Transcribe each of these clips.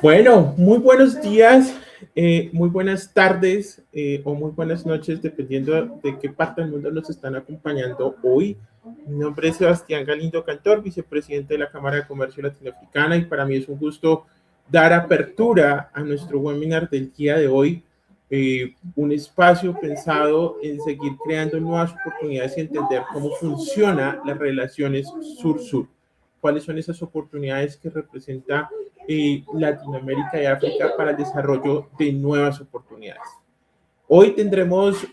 Bueno, muy buenos días, muy buenas tardes o muy buenas noches, dependiendo de qué parte del mundo nos están acompañando hoy. Mi nombre es Sebastián Galindo Cantor, vicepresidente de la Cámara de Comercio Latinoamericana, y para mí es un gusto dar apertura a nuestro webinar del día de hoy, un espacio pensado en seguir creando nuevas oportunidades y entender cómo funcionan las relaciones sur-sur. ¿Cuáles son esas oportunidades que representa Latinoamérica y África para el desarrollo de nuevas oportunidades? Hoy tendremos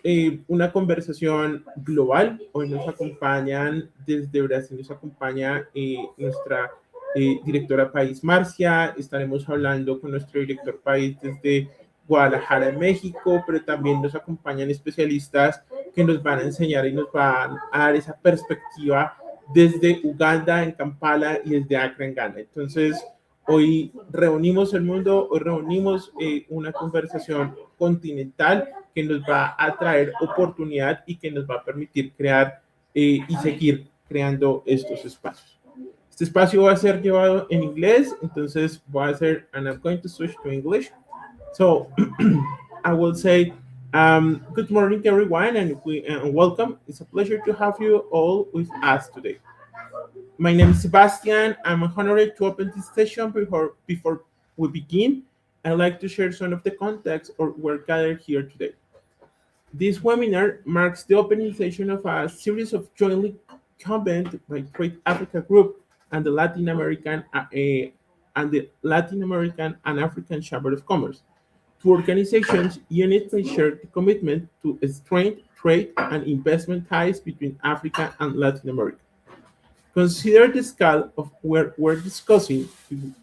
una conversación global. Hoy nos acompañan desde Brasil, nos acompaña nuestra directora país Marcia. Estaremos hablando con nuestro director país desde Guadalajara, México, pero también nos acompañan especialistas que nos van a enseñar y nos van a dar esa perspectiva desde Uganda, en Kampala, y desde Accra, en Ghana. Entonces, hoy reunimos el mundo, hoy reunimos una conversación continental que nos va a traer oportunidad y que nos va a permitir crear y seguir creando estos espacios. Este espacio va a ser llevado en inglés, entonces voy a hacer, and I'm going to switch to English. So I will say, good morning, everyone, and welcome. It's a pleasure to have you all with us today. My name is Sebastian. I'm honored to open this session before we begin. I'd like to share some of the context or we're gathered here today. This webinar marks the opening session of a series of jointly convened by Trade Africa Group and the Latin American and African Chamber of Commerce. Two organizations unite by shared commitment to strengthen trade and investment ties between Africa and Latin America. Consider the scale of where we're discussing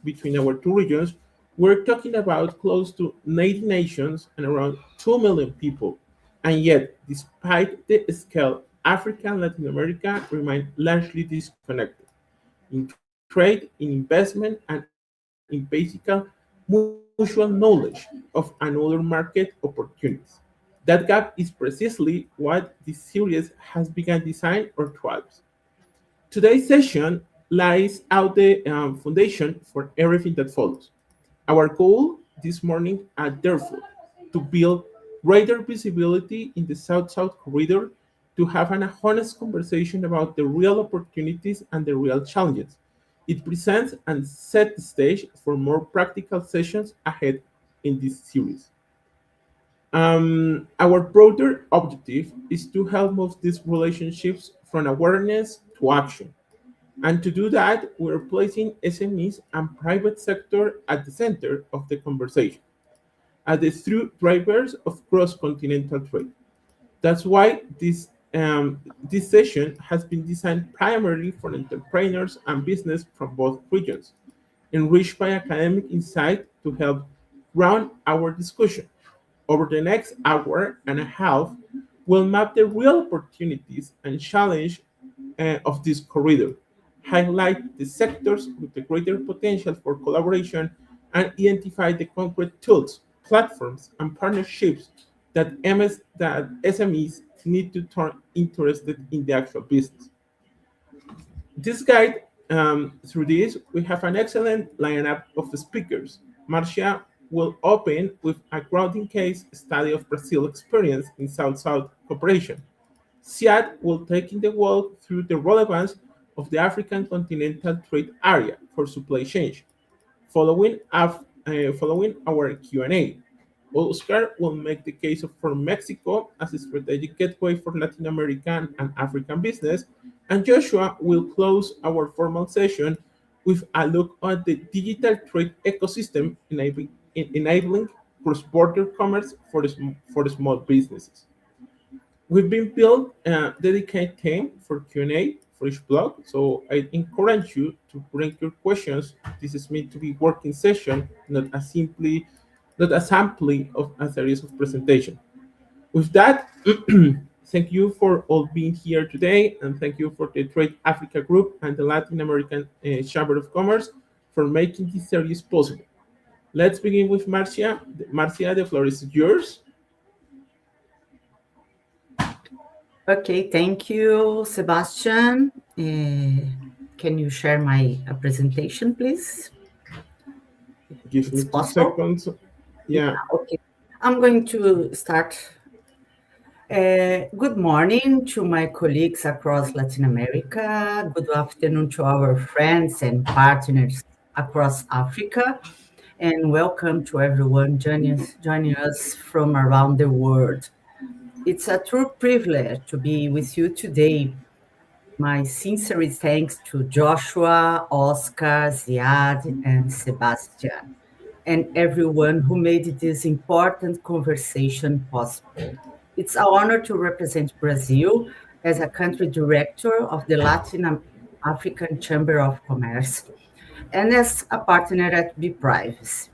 between our two regions. We're talking about close to 90 nations and around 2 million people. And yet, despite the scale, Africa and Latin America remain largely disconnected in trade, in investment, and in basic mutual knowledge of another market opportunities. That gap is precisely what this series has begun design or thrives. Today's session lays out the foundation for everything that follows. Our goal this morning, therefore, to build greater visibility in the South-South corridor, to have an honest conversation about the real opportunities and the real challenges. It presents and sets the stage for more practical sessions ahead in this series. Our broader objective is to help move these relationships from awareness to action. And to do that, we're placing SMEs and private sector at the center of the conversation, as the true drivers of cross-continental trade. That's why this session has been designed primarily for entrepreneurs and business from both regions, enriched by academic insight to help ground our discussion. Over the next hour and a half, we'll map the real opportunities and challenge of this corridor, highlight the sectors with the greater potential for collaboration, and identify the concrete tools, platforms, and partnerships that SMEs need to turn interested in the actual business. This guide, through this, we have an excellent lineup of speakers. Marcia will open with a grounding case study of Brazil experience in South-South cooperation. Siad will take in the walk through the relevance of the African continental trade area for supply chain. Following our Q&A, Oscar will make the case for Mexico as a strategic gateway for Latin American and African business, and Joshua will close our formal session with a look at the digital trade ecosystem enabling cross-border commerce for the small businesses. We've been built a dedicated team for Q&A for each block, so I encourage you to bring your questions. This is meant to be working session, not a sampling of a series of presentation. With that, thank you for all being here today, and thank you for the Trade Africa Group and the Latin American Chamber of Commerce for making this series possible. Let's begin with Marcia. Marcia, the floor is yours. Okay, thank you, Sebastian. Can you share my presentation, please? Give me It's two possible? seconds. Yeah, Yeah. okay. I'm going to start. Good morning to my colleagues across Latin America. Good afternoon to our friends and partners across Africa. And welcome to everyone joining us from around the world. It's a true privilege to be with you today. My sincere thanks to Joshua, Oscar, Ziad, and Sebastian, and everyone who made this important conversation possible. It's an honor to represent Brazil as a country director of the Latin African Chamber of Commerce and as a partner at Be Privacy.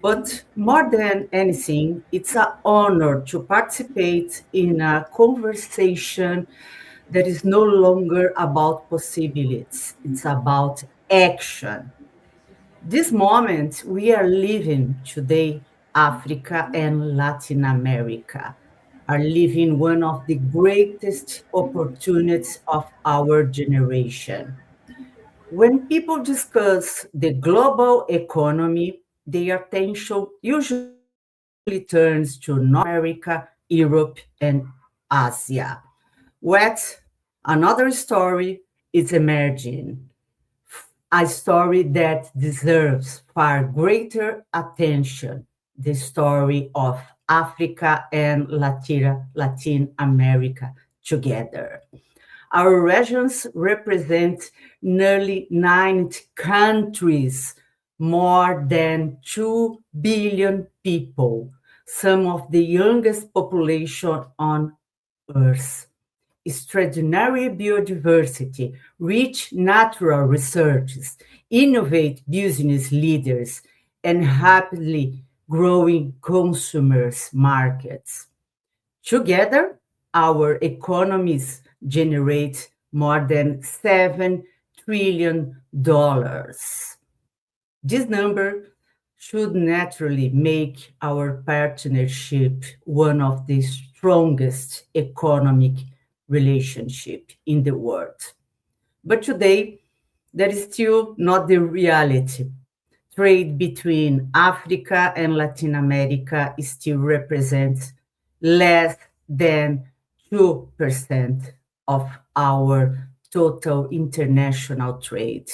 But more than anything, it's an honor to participate in a conversation that is no longer about possibilities, it's about action. This moment we are living today, Africa and Latin America are living one of the greatest opportunities of our generation. When people discuss the global economy, their attention usually turns to North America, Europe, and Asia. Yet another story is emerging, a story that deserves far greater attention, the story of Africa and Latin America together. Our regions represent nearly 90 countries, more than 2 billion people, some of the youngest population on Earth. Extraordinary biodiversity, rich natural resources, innovate business leaders, and rapidly growing consumers markets. Together, our economies generate more than $7 trillion. This number should naturally make our partnership one of the strongest economic relationship in the world. But today, that is still not the reality. Trade between Africa and Latin America still represents less than 2% of our total international trade.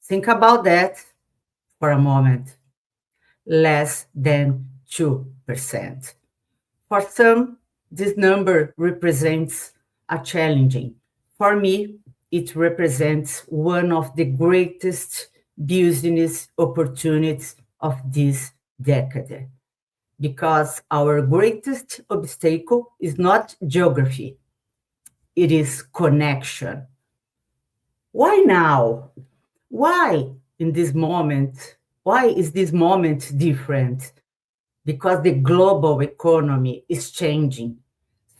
Think about that for a moment. Less than 2%. For some, this number represents a challenging. For me, it represents one of the greatest business opportunities of this decade because our greatest obstacle is not geography, it is connection. Why now? Why in this moment? Why is this moment different? Because the global economy is changing.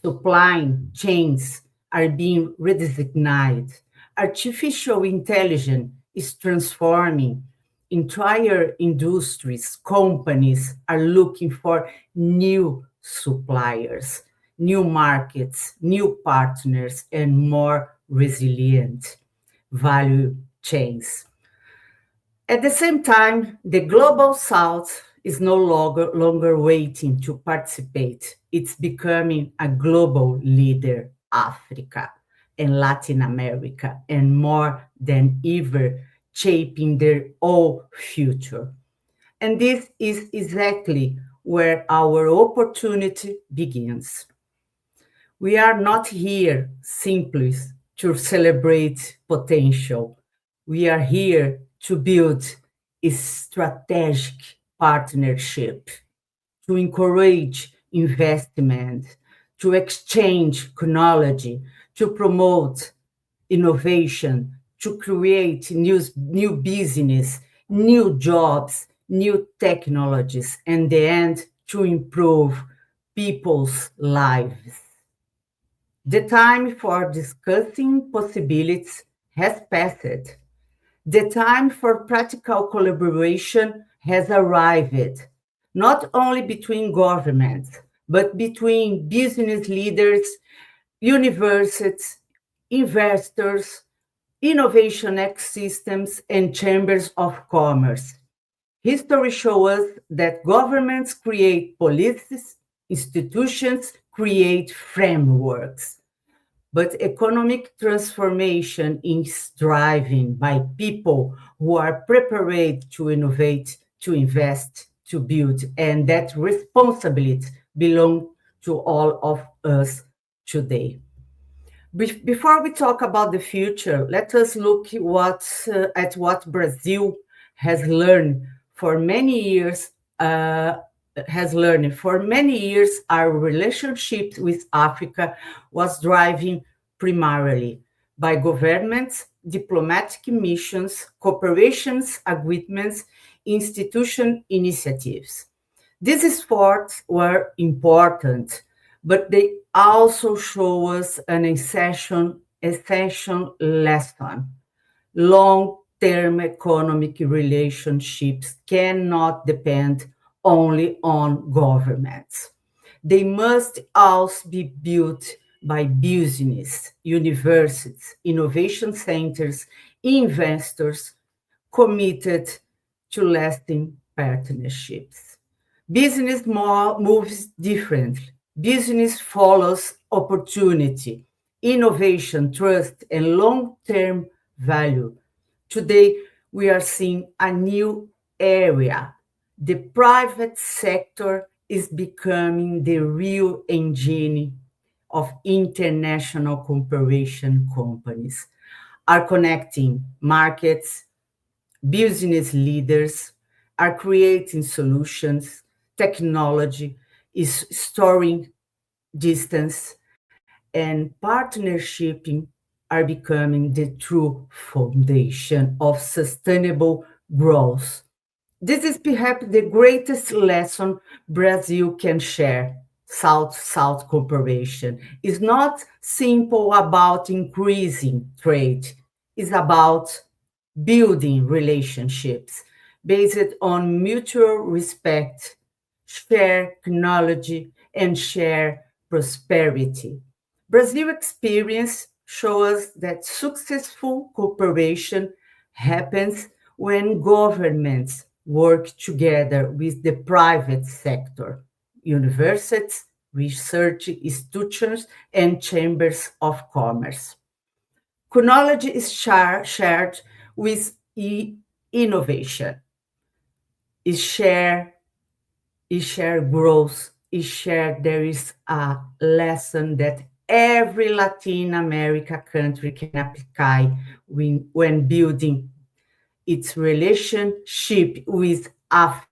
Supply chains are being redesigned. Artificial intelligence is transforming entire industries. Companies are looking for new suppliers, new markets, new partners, and more resilient value chains. At the same time, the global south is no longer waiting to participate. It's becoming a global leader, Africa and Latin America, and more than ever, shaping their own future. And this is exactly where our opportunity begins. We are not here simply to celebrate potential. We are here to build a strategic partnership, to encourage investment, to exchange technology, to promote innovation, to create new business, new jobs, new technologies, and the end to improve people's lives. The time for discussing possibilities has passed. The time for practical collaboration has arrived, not only between governments, but between business leaders, universities, investors, innovation ecosystems, and chambers of commerce. History shows us that governments create policies, institutions create frameworks, but economic transformation is driven by people who are prepared to innovate, to invest, to build, and that responsibility belongs to all of us today. Before we talk about the future, let us look at what Brazil has learned for many years. Has learned for many years, our relationship with Africa was driven primarily by governments, diplomatic missions, cooperations agreements, institution initiatives. These efforts were important, but they also show us an essential lesson. Long-term economic relationships cannot depend only on governments. They must also be built by business, universities, innovation centers, investors committed to lasting partnerships. Business moves differently. Business follows opportunity, innovation, trust, and long-term value. Today, we are seeing a new area. The private sector is becoming the real engine of international cooperation. Companies are connecting markets, business leaders are creating solutions, technology is storing distance, and partnership are becoming the true foundation of sustainable growth. This is perhaps the greatest lesson Brazil can share. South-South cooperation is not simple about increasing trade. It's about building relationships based on mutual respect, share technology, and share prosperity. Brazil experience shows us that successful cooperation happens when governments work together with the private sector, universities, research institutions, and chambers of commerce. Knowledge is shared with innovation, is shared, growth, is shared. There is a lesson that every Latin America country can apply when building its relationship with Africa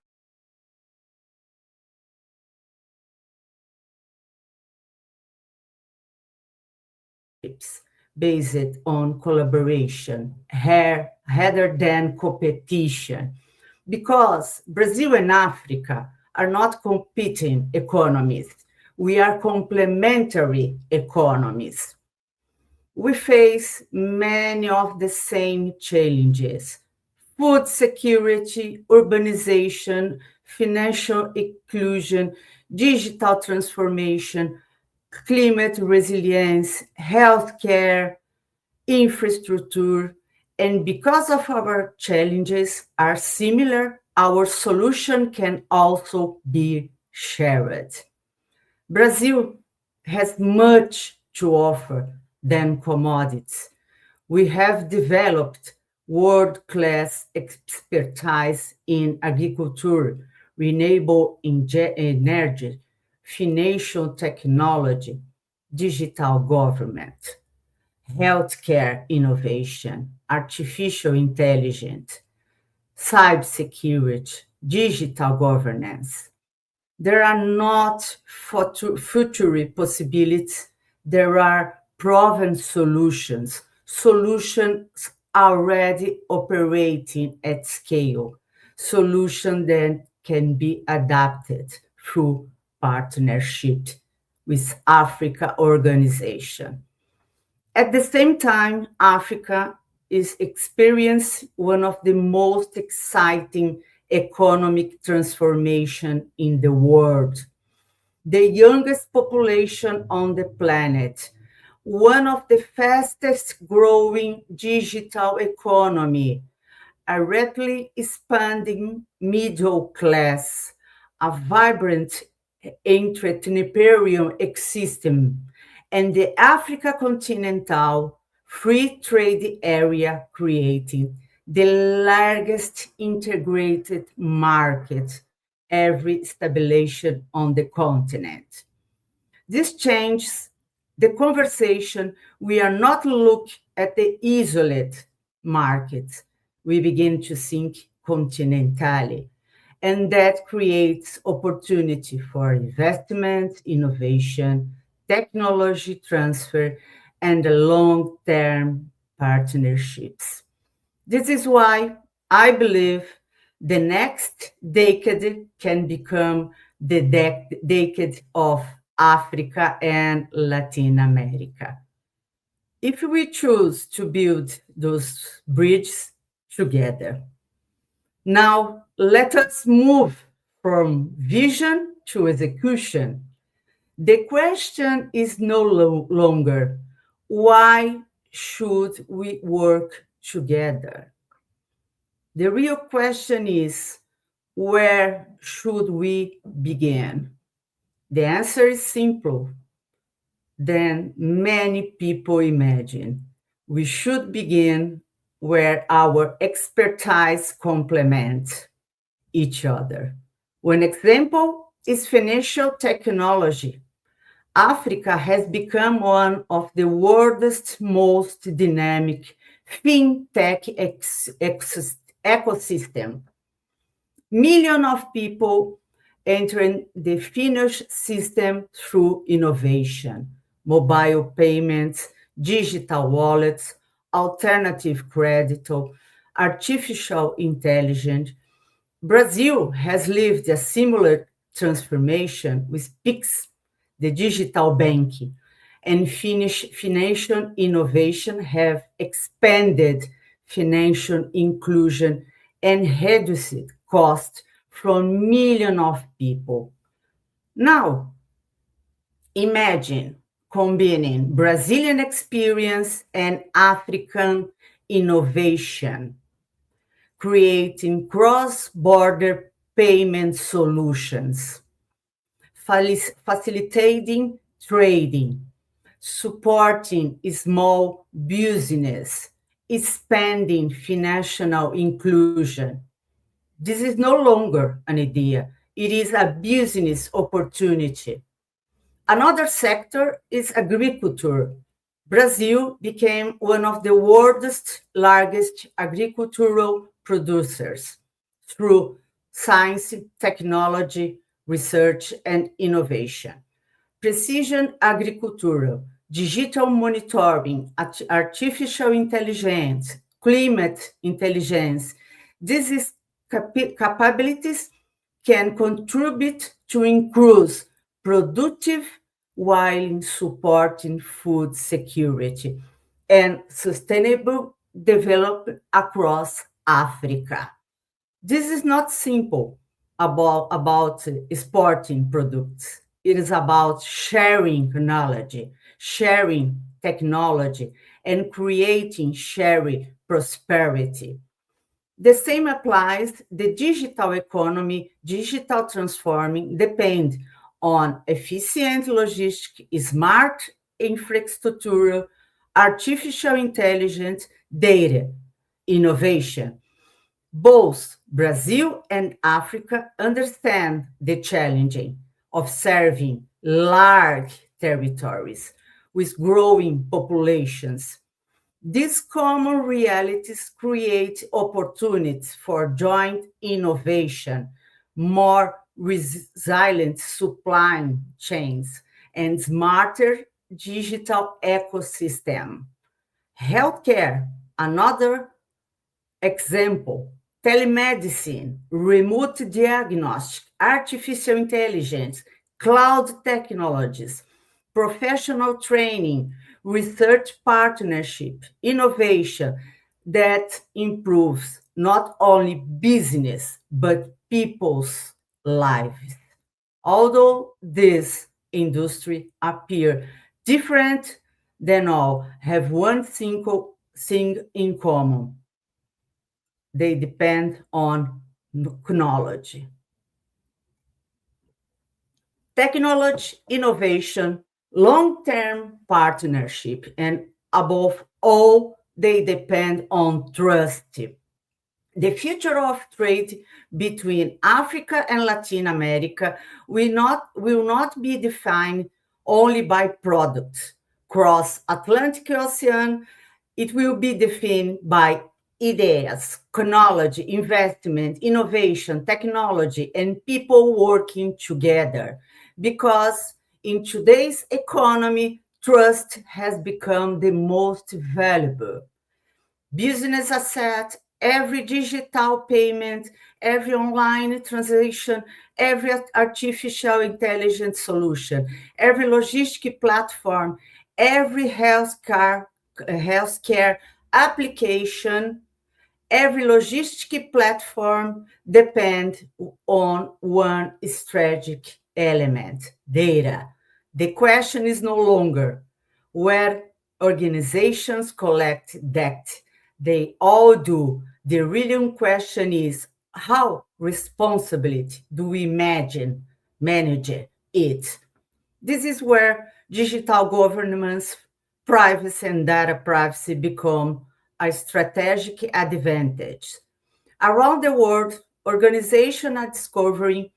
based on collaboration rather than competition. Because Brazil and Africa are not competing economies, we are complementary economies. We face many of the same challenges: food security, urbanization, financial inclusion, digital transformation, climate resilience, healthcare, infrastructure, and because of our challenges are similar, our solution can also be shared. Brazil has much to offer than commodities. We have developed world-class expertise in agriculture, renewable energy, financial technology, digital government, healthcare innovation, artificial intelligence, cybersecurity, digital governance. There are not future possibilities, there are proven solutions, solutions already operating at scale, solutions that can be adapted through partnership with Africa organization. At the same time, Africa is experiencing one of the most exciting economic transformation in the world. The youngest population on the planet, one of the fastest growing digital economy, a rapidly expanding middle class, a vibrant entrepreneurial ecosystem, and the Africa continental free trade area creating the largest integrated market ever established on the continent. This changes the conversation. We are not looking at the isolated markets. We begin to think continentally. And that creates opportunity for investment, innovation, technology transfer, and long-term partnerships. This is why I believe the next decade can become the decade of Africa and Latin America. If we choose to build those bridges together. Now, let us move from vision to execution. The question is no longer why should we work together? The real question is where should we begin? The answer is simple than many people imagine. We should begin where our expertise complements each other. One example is financial technology. Africa has become one of the world's most dynamic fintech ecosystem. Millions of people entering the Finnish system through innovation, mobile payments, digital wallets, alternative credit, artificial intelligence. Brazil has lived a similar transformation with Pix, the digital banking, and Finnish financial innovation have expanded financial inclusion and reduced costs from millions of people. Now, imagine combining Brazilian experience and African innovation, creating cross-border payment solutions, facilitating trading, supporting small business, expanding financial inclusion. This is no longer an idea. It is a business opportunity. Another sector is agriculture. Brazil became one of the world's largest agricultural producers through science, technology, research, and innovation. Precision agriculture, digital monitoring, artificial intelligence, climate intelligence. These capabilities can contribute to increase productive while supporting food security and sustainable development across Africa. This is not simple about exporting products. It is about sharing knowledge, sharing technology, and creating shared prosperity. The same applies the digital economy, digital transforming depend on efficient logistics, smart infrastructure, artificial intelligence, data, innovation. Both Brazil and Africa understand the challenge of serving large territories with growing populations. These common realities create opportunities for joint innovation, more resilient supply chains, and smarter digital ecosystem. Healthcare, another example, telemedicine, remote diagnostic, artificial intelligence, cloud technologies, professional training, research partnership, innovation that improves not only business but people's lives. Although this industry appear different than all, have one single thing in common. They depend on technology. Technology, innovation, long-term partnership, and above all, they depend on trust. The future of trade between Africa and Latin America will not be defined only by products. Cross Atlantic Ocean, it will be defined by ideas, technology, investment, innovation, technology, and people working together. Because in today's economy, trust has become the most valuable business asset, every digital payment, every online transaction, every artificial intelligence solution, every logistic platform, every healthcare application, every logistic platform depend on one strategic element, data. The question is no longer where organizations collect data. They all do. The real question is how responsibility do we manage it? This is where digital governance, privacy, and data privacy become a strategic advantage. Around the world, organizations are discovering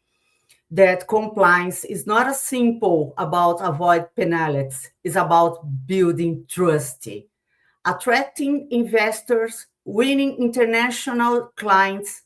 that compliance is not as simple about avoid penalties, it's about building trust, attracting investors, winning international clients,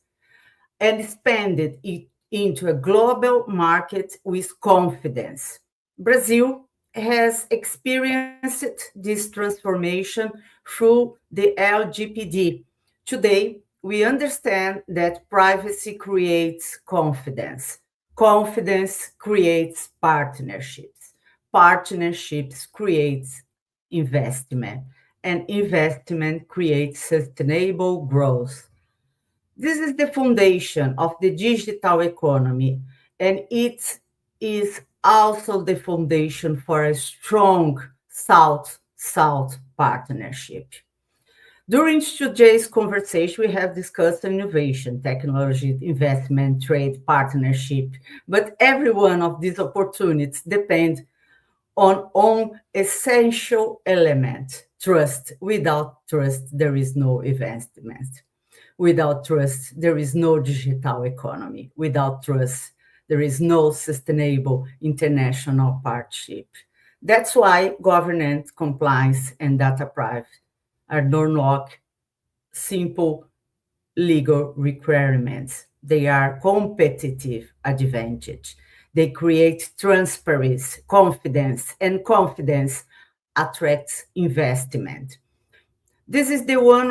and expanded it into a global market with confidence. Brazil has experienced this transformation through the LGPD. Today, we understand that privacy creates confidence. Confidence creates partnerships. Partnerships creates investment, and investment creates sustainable growth. This is the foundation of the digital economy, and it is also the foundation for a strong South-South partnership. During today's conversation, we have discussed innovation, technology, investment, trade, partnership, but every one of these opportunities depend on essential element, trust. Without trust, there is no investment. Without trust, there is no digital economy. Without trust, there is no sustainable international partnership. That's why governance, compliance, and data privacy are not simple legal requirements. They are competitive advantage. They create transparency, confidence, and confidence attracts investment. This is one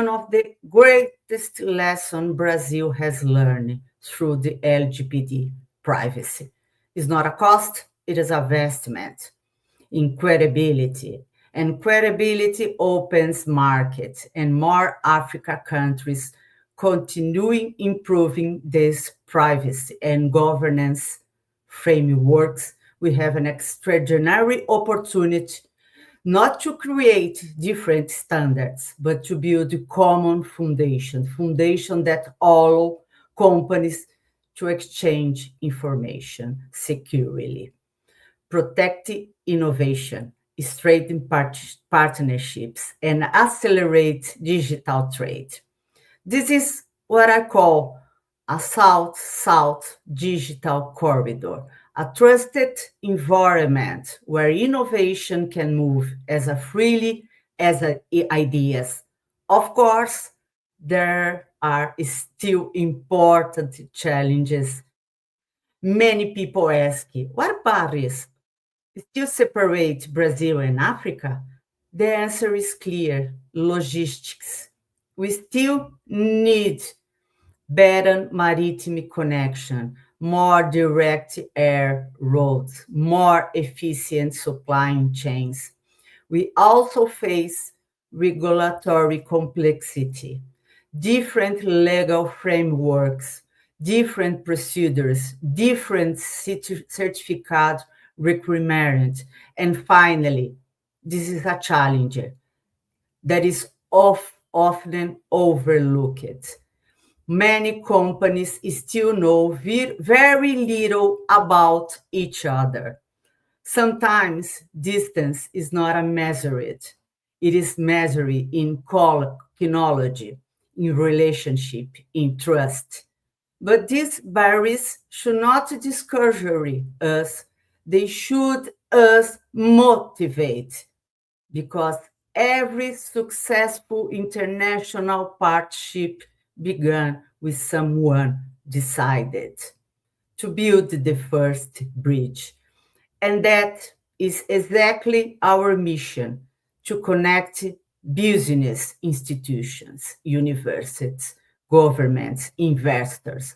of the greatest lesson Brazil has learned through the LGBT privacy. It's not a cost, it is a investment in credibility. And credibility opens markets, and more Africa countries continuing improving this privacy and governance frameworks. We have an extraordinary opportunity not to create different standards, but to build a common foundation that allow companies to exchange information securely, protect innovation, strengthen partnerships, and accelerate digital trade. This is what I call a South-South digital corridor, a trusted environment where innovation can move as freely as ideas. Of course, there are still important challenges. Many people ask, what barriers still separate Brazil and Africa? The answer is clear: logistics. We still need better maritime connection, more direct air roads, more efficient supply chains. We also face regulatory complexity, different legal frameworks, different procedures, different certificate requirements. And finally, this is a challenge that is often overlooked. Many companies still know very little about each other. Sometimes distance is not a measured, it is measured in chronology, in relationship, in trust. But these barriers should not discourage us, they should us motivate because every successful international partnership began with someone decided to build the first bridge. And that is exactly our mission to connect business institutions, universities, governments, investors,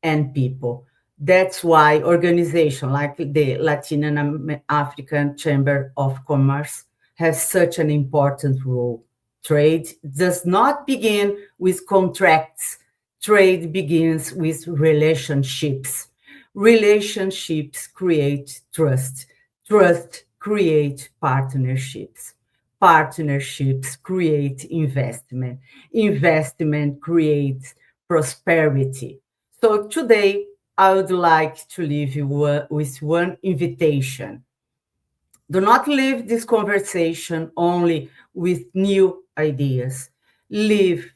and people. That's why organizations like the Latin African Chamber of Commerce has such an important role. Trade does not begin with contracts. Trade begins with relationships. Relationships create trust. Trust create partnerships. Partnerships create investment. Investment creates prosperity. So today, I would like to leave you with one invitation. Do not leave this conversation only with new ideas. Leave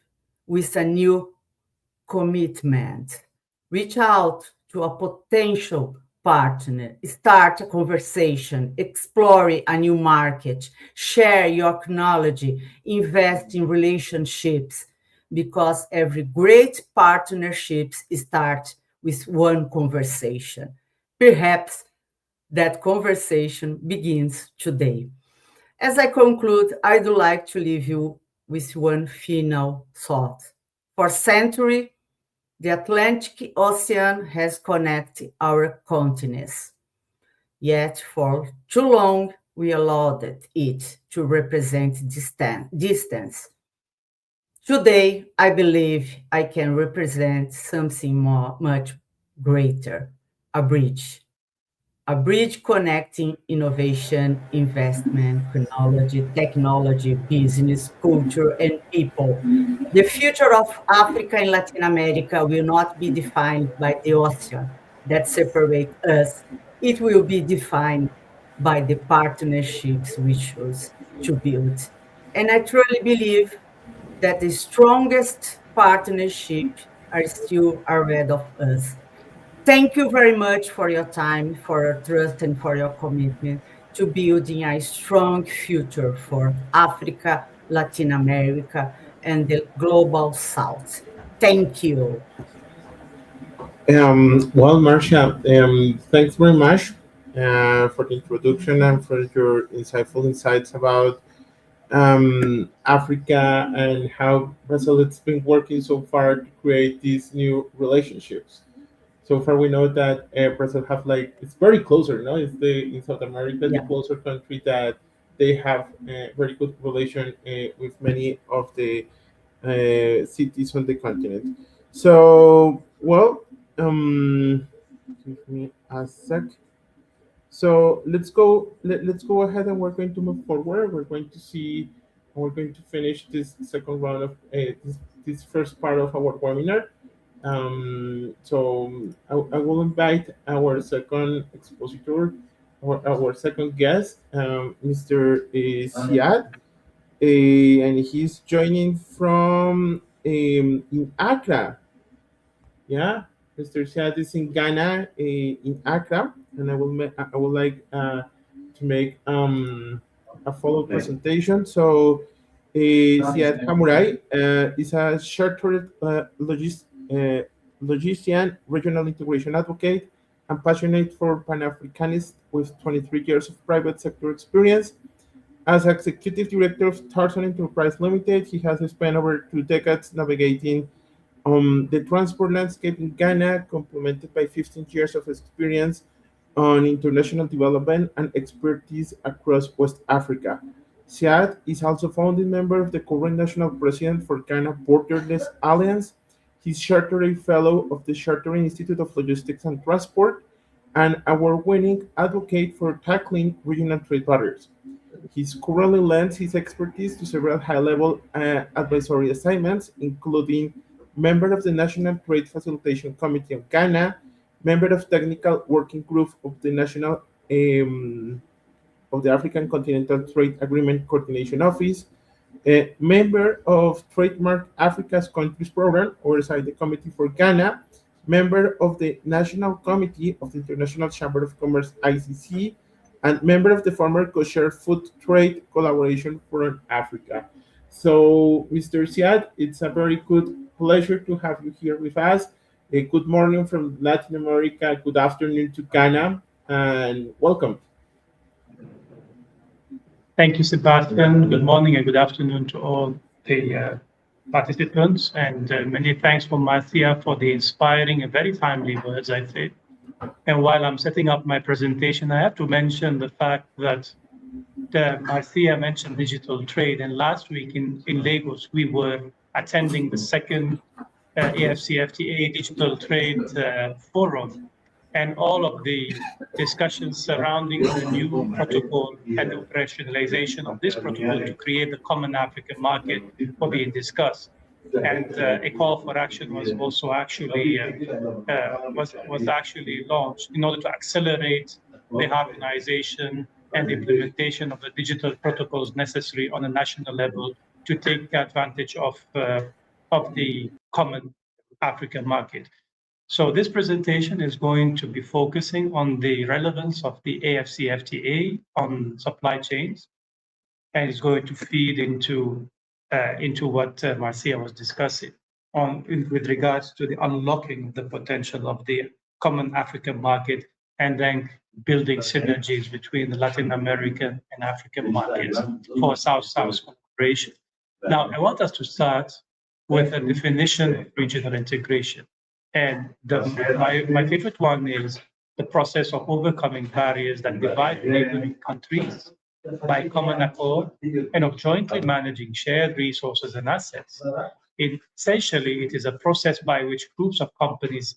with a new commitment. Reach out to a potential partner, start a conversation, explore a new market, share your knowledge, invest in relationships, because every great partnership starts with one conversation. Perhaps that conversation begins today. As I conclude, I'd like to leave you with one final thought. For centuries, the Atlantic Ocean has connected our continents, yet for too long we allowed it to represent distance. Today, I believe I can represent something much greater, a bridge. A bridge connecting innovation, investment, technology, business, culture, and people. The future of Africa and Latin America will not be defined by the ocean that separate us. It will be defined by the partnerships we choose to build. And I truly believe that the strongest partnerships are still ahead of us. Thank you very much for your time, for your trust, and for your commitment to building a strong future for Africa, Latin America, and the global South. Thank you. Well, Marcia, thanks very much for the introduction and for your insightful insights about Africa and how Brazil has been working so far to create these new relationships. So far, we know that Brazil have like it's very closer. No, it's the in South America the Yeah. closer country that they have a very good relation with many of the cities on the continent. So, well, give me a sec. So let's go ahead and we're going to move forward. We're going to see, we're going to finish this second round of this first part of our webinar. I will invite our second expositor, our second guest, Mr. Siad, and he's joining from in Accra. Yeah, Mr. Siad is in Ghana, in Accra, and I would like to make a follow presentation. So, Siad Hamurai is a chartered logician, regional integration advocate, and passionate for Pan Africanist with 23 years of private sector experience. As executive director of Tarzan Enterprise Limited, he has spent over 2 decades navigating the transport landscape in Ghana, complemented by 15 years of experience on international development and expertise across West Africa. Siad is also founding member of the current national president for Ghana Borderless Alliance. He's chartered fellow of the Chartering Institute of Logistics and Transport, and award-winning advocate for tackling regional trade barriers. He's currently lends his expertise to several high-level advisory assignments, including member of the National Trade Facilitation Committee of Ghana, member of Technical Working Group of the National of the African Continental Trade Agreement Coordination Office, a member of Trademark Africa's Countries Program, oversight the Committee for Ghana, member of the National Committee of the International Chamber of Commerce (ICC), and member of the former Kosher Food Trade Collaboration Forum Africa. So, Mr. Siad, it's a very good pleasure to have you here with us. Good morning from Latin America, good afternoon to Ghana, and welcome. Thank you, Sebastian. Good morning and good afternoon to all the participants, and many thanks for Marcia for the inspiring and very timely words, I think. And while I'm setting up my presentation, I have to mention the fact that Marcia mentioned digital trade, and last week in Lagos, we were attending the second AFCFTA Digital Trade Forum, and all of the discussions surrounding the new protocol and the operationalization of this protocol to create the common African market were being discussed. And a call for action was also actually was actually launched in order to accelerate the harmonization and implementation of the digital protocols necessary on a national level to take advantage of the common African market. So this presentation is going to be focusing on the relevance of the AFCFTA on supply chains, and it's going to feed into what Marcia was discussing with regards to the unlocking the potential of the common African market, and then building synergies between the Latin American and African markets for South-South cooperation. Now, I want us to start with a definition of regional integration. And my favorite one is the process of overcoming barriers that divide neighboring countries by common accord and of jointly managing shared resources and assets. Essentially, it is a process by which groups of countries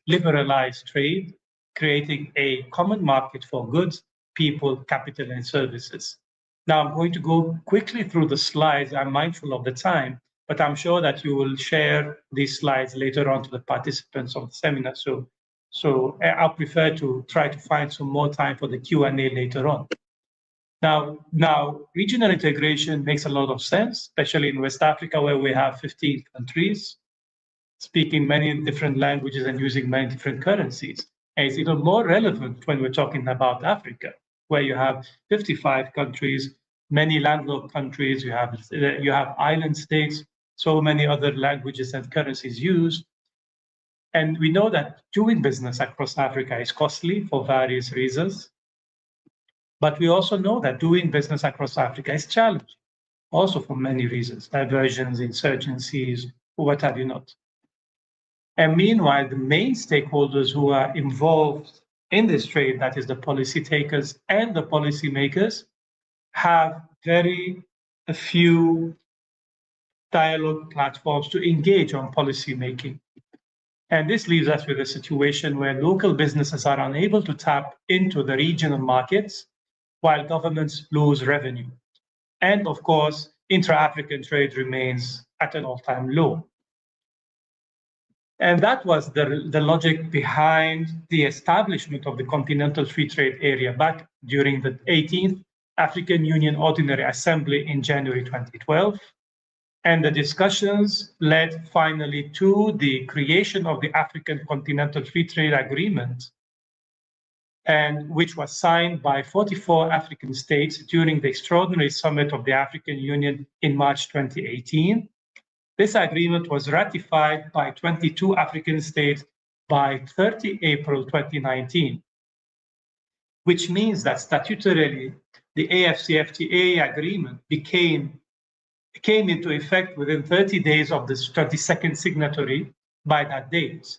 liberalize trade, creating a common market for goods, people, capital, and services. Now, I'm going to go quickly through the slides. I'm mindful of the time, but I'm sure that you will share these slides later on to the participants of the seminar. So I'll prefer to try to find some more time for the Q&A later on. Now, regional integration makes a lot of sense, especially in West Africa, where we have 15 countries speaking many different languages and using many different currencies. And it's even more relevant when we're talking about Africa, where you have 55 countries, many landlocked countries, you have island states, so many other languages and currencies used. And we know that doing business across Africa is costly for various reasons. But we also know that doing business across Africa is challenging, also for many reasons, diversions, insurgencies, what have you not. And meanwhile, the main stakeholders who are involved in this trade, that is the policy takers and the policy makers, have very few dialogue platforms to engage on policy making. And this leaves us with a situation where local businesses are unable to tap into the regional markets while governments lose revenue. And of course, intra-African trade remains at an all-time low. And that was the logic behind the establishment of the Continental Free Trade Area back during the 18th African Union Ordinary Assembly in January 2012. And the discussions led finally to the creation of the African Continental Free Trade Agreement, and which was signed by 44 African states during the extraordinary summit of the African Union in March 2018. This agreement was ratified by 22 African states by 30 April 2019, which means that statutorily, the AFCFTA agreement came into effect within 30 days of the 22nd signatory by that date.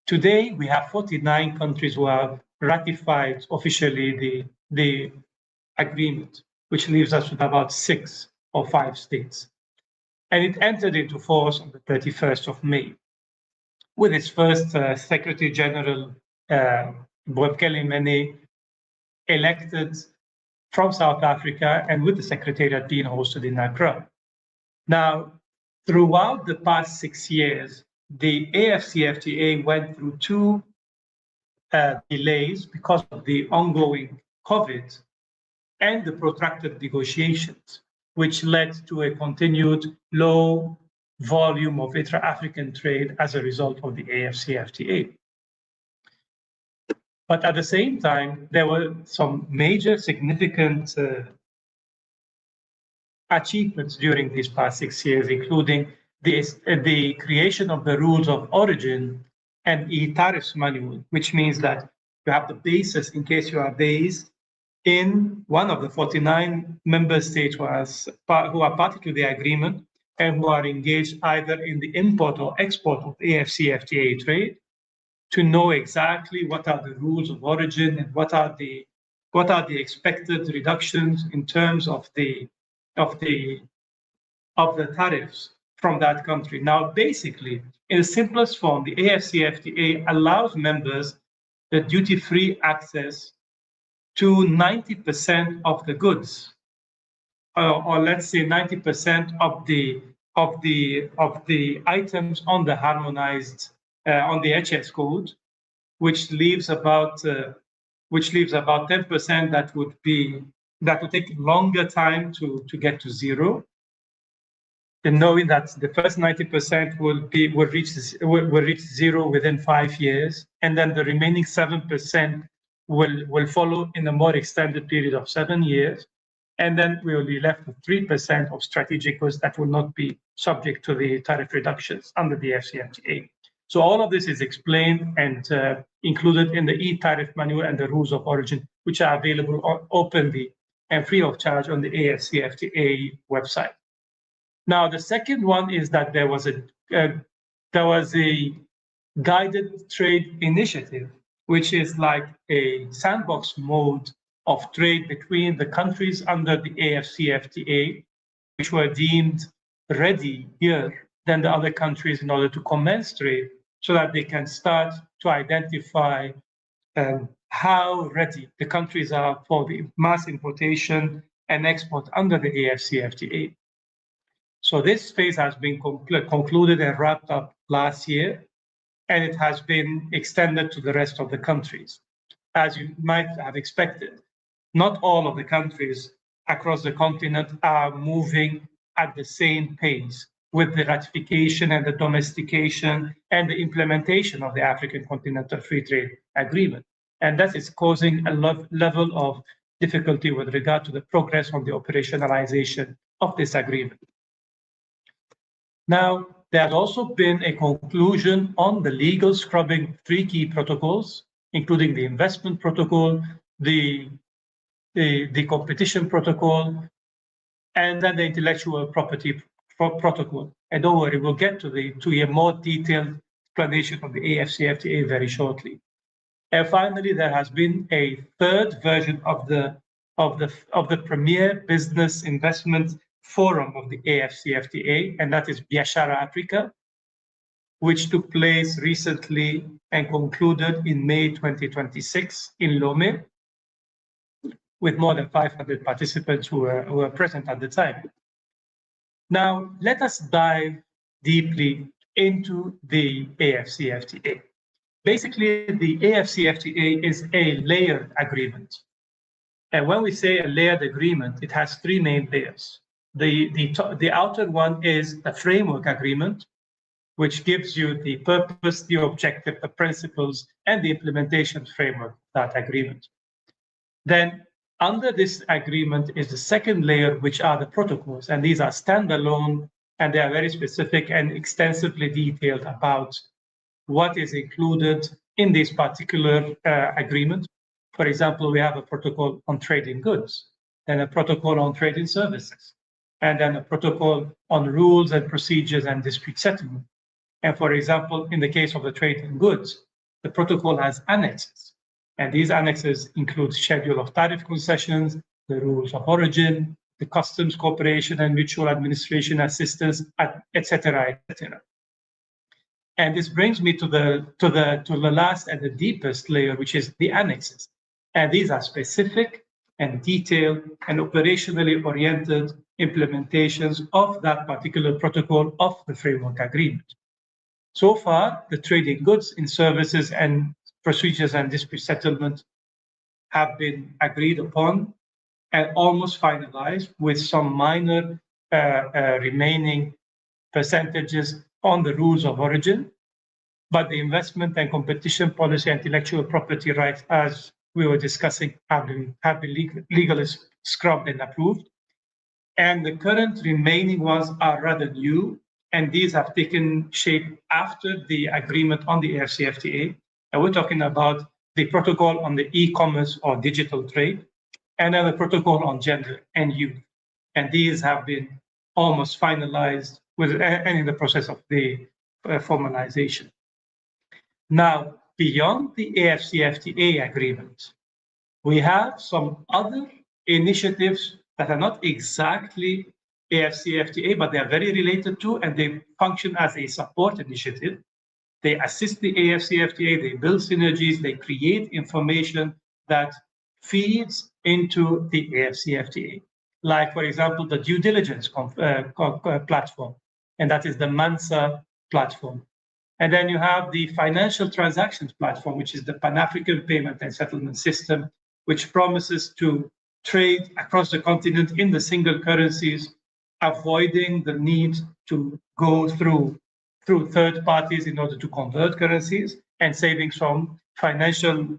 Today, we have 49 countries who have ratified officially the agreement, which leaves us with about 6 or 5 states. And it entered into force on the 31st of May, with its first Secretary General, Bob Kelly Mene, elected from South Africa, and with the Secretariat being hosted in Accra. Now, throughout the past 6 years, the AFCFTA went through two delays because of the ongoing COVID and the protracted negotiations, which led to a continued low volume of intra-African trade as a result of the AFCFTA. But at the same time, there were some major significant achievements during these past 6 years, including the creation of the rules of origin and e-tariffs manual, which means that you have the basis in case you are based in one of the 49 member states who are party to the agreement and who are engaged either in the import or export of AFCFTA trade, to know exactly what are the rules of origin and what are the expected reductions in terms of the tariffs from that country. Now, basically, in the simplest form, the AFCFTA allows members the duty-free access to 90% of the goods, or let's say 90% of the items on the harmonized on the HS code, which leaves about 10% that would take longer time to get to zero. And knowing that the first 90% will reach zero within 5 years, and then the remaining 7% will follow in a more extended period of 7 years, and then we will be left with 3% of strategic goods that will not be subject to the tariff reductions under the AFCFTA. So all of this is explained and included in the e-tariff manual and the rules of origin, which are available openly and free of charge on the AFCFTA website. Now, the second one is that there was a guided trade initiative, which is like a sandbox mode of trade between the countries under the AFCFTA, which were deemed readier than the other countries in order to commence trade, so that they can start to identify how ready the countries are for the mass importation and export under the AFCFTA. So this phase has been concluded and wrapped up last year, and it has been extended to the rest of the countries. As you might have expected, not all of the countries across the continent are moving at the same pace with the ratification and the domestication and the implementation of the African Continental Free Trade Agreement. And that is causing a level of difficulty with regard to the progress on the operationalization of this agreement. Now, there has also been a conclusion on the legal scrubbing 3 key protocols, including the investment protocol, the competition protocol, and then the intellectual property protocol. And don't worry, we'll get to a more detailed explanation of the AFCFTA very shortly. And finally, there has been a third version of the Premier Business Investment Forum of the AFCFTA, and that is Biashara Africa, which took place recently and concluded in May 2026 in Lomé, with more than 500 participants who were present at the time. Now, let us dive deeply into the AFCFTA. Basically, the AFCFTA is a layered agreement. And when we say a layered agreement, it has 3 main layers. The outer one is the framework agreement, which gives you the purpose, the objective, the principles, and the implementation framework of that agreement. Then under this agreement is the second layer, which are the protocols, and these are standalone, and they are very specific and extensively detailed about what is included in this particular agreement. For example, we have a protocol on trading goods, then a protocol on trading services, and then a protocol on rules and procedures and dispute settlement. And for example, in the case of the trading goods, the protocol has annexes. And these annexes include schedule of tariff concessions, the rules of origin, the customs cooperation and mutual administration assistance, etc., etc. And this brings me to the last and the deepest layer, which is the annexes. And these are specific and detailed and operationally oriented implementations of that particular protocol of the framework agreement. So far, the trade in goods, in services, and procedures and dispute settlement have been agreed upon and almost finalized, with some minor remaining percentages on the rules of origin. But the investment and competition policy, intellectual property rights, as we were discussing, have been legally scrubbed and approved. And the current remaining ones are rather new, and these have taken shape after the agreement on the AFCFTA. And we're talking about the protocol on the e-commerce or digital trade, and then the protocol on gender and youth. And these have been almost finalized and in the process of the formalization. Now, beyond the AFCFTA agreement, we have some other initiatives that are not exactly AFCFTA, but they are very related to, and they function as a support initiative. They assist the AFCFTA, they build synergies, they create information that feeds into the AFCFTA. Like, for example, the due diligence platform, and that is the MANSA platform. And then you have the financial transactions platform, which is the Pan-African Payment and Settlement System, which promises to trade across the continent in the single currencies, avoiding the need to go through third parties in order to convert currencies, and saving some financial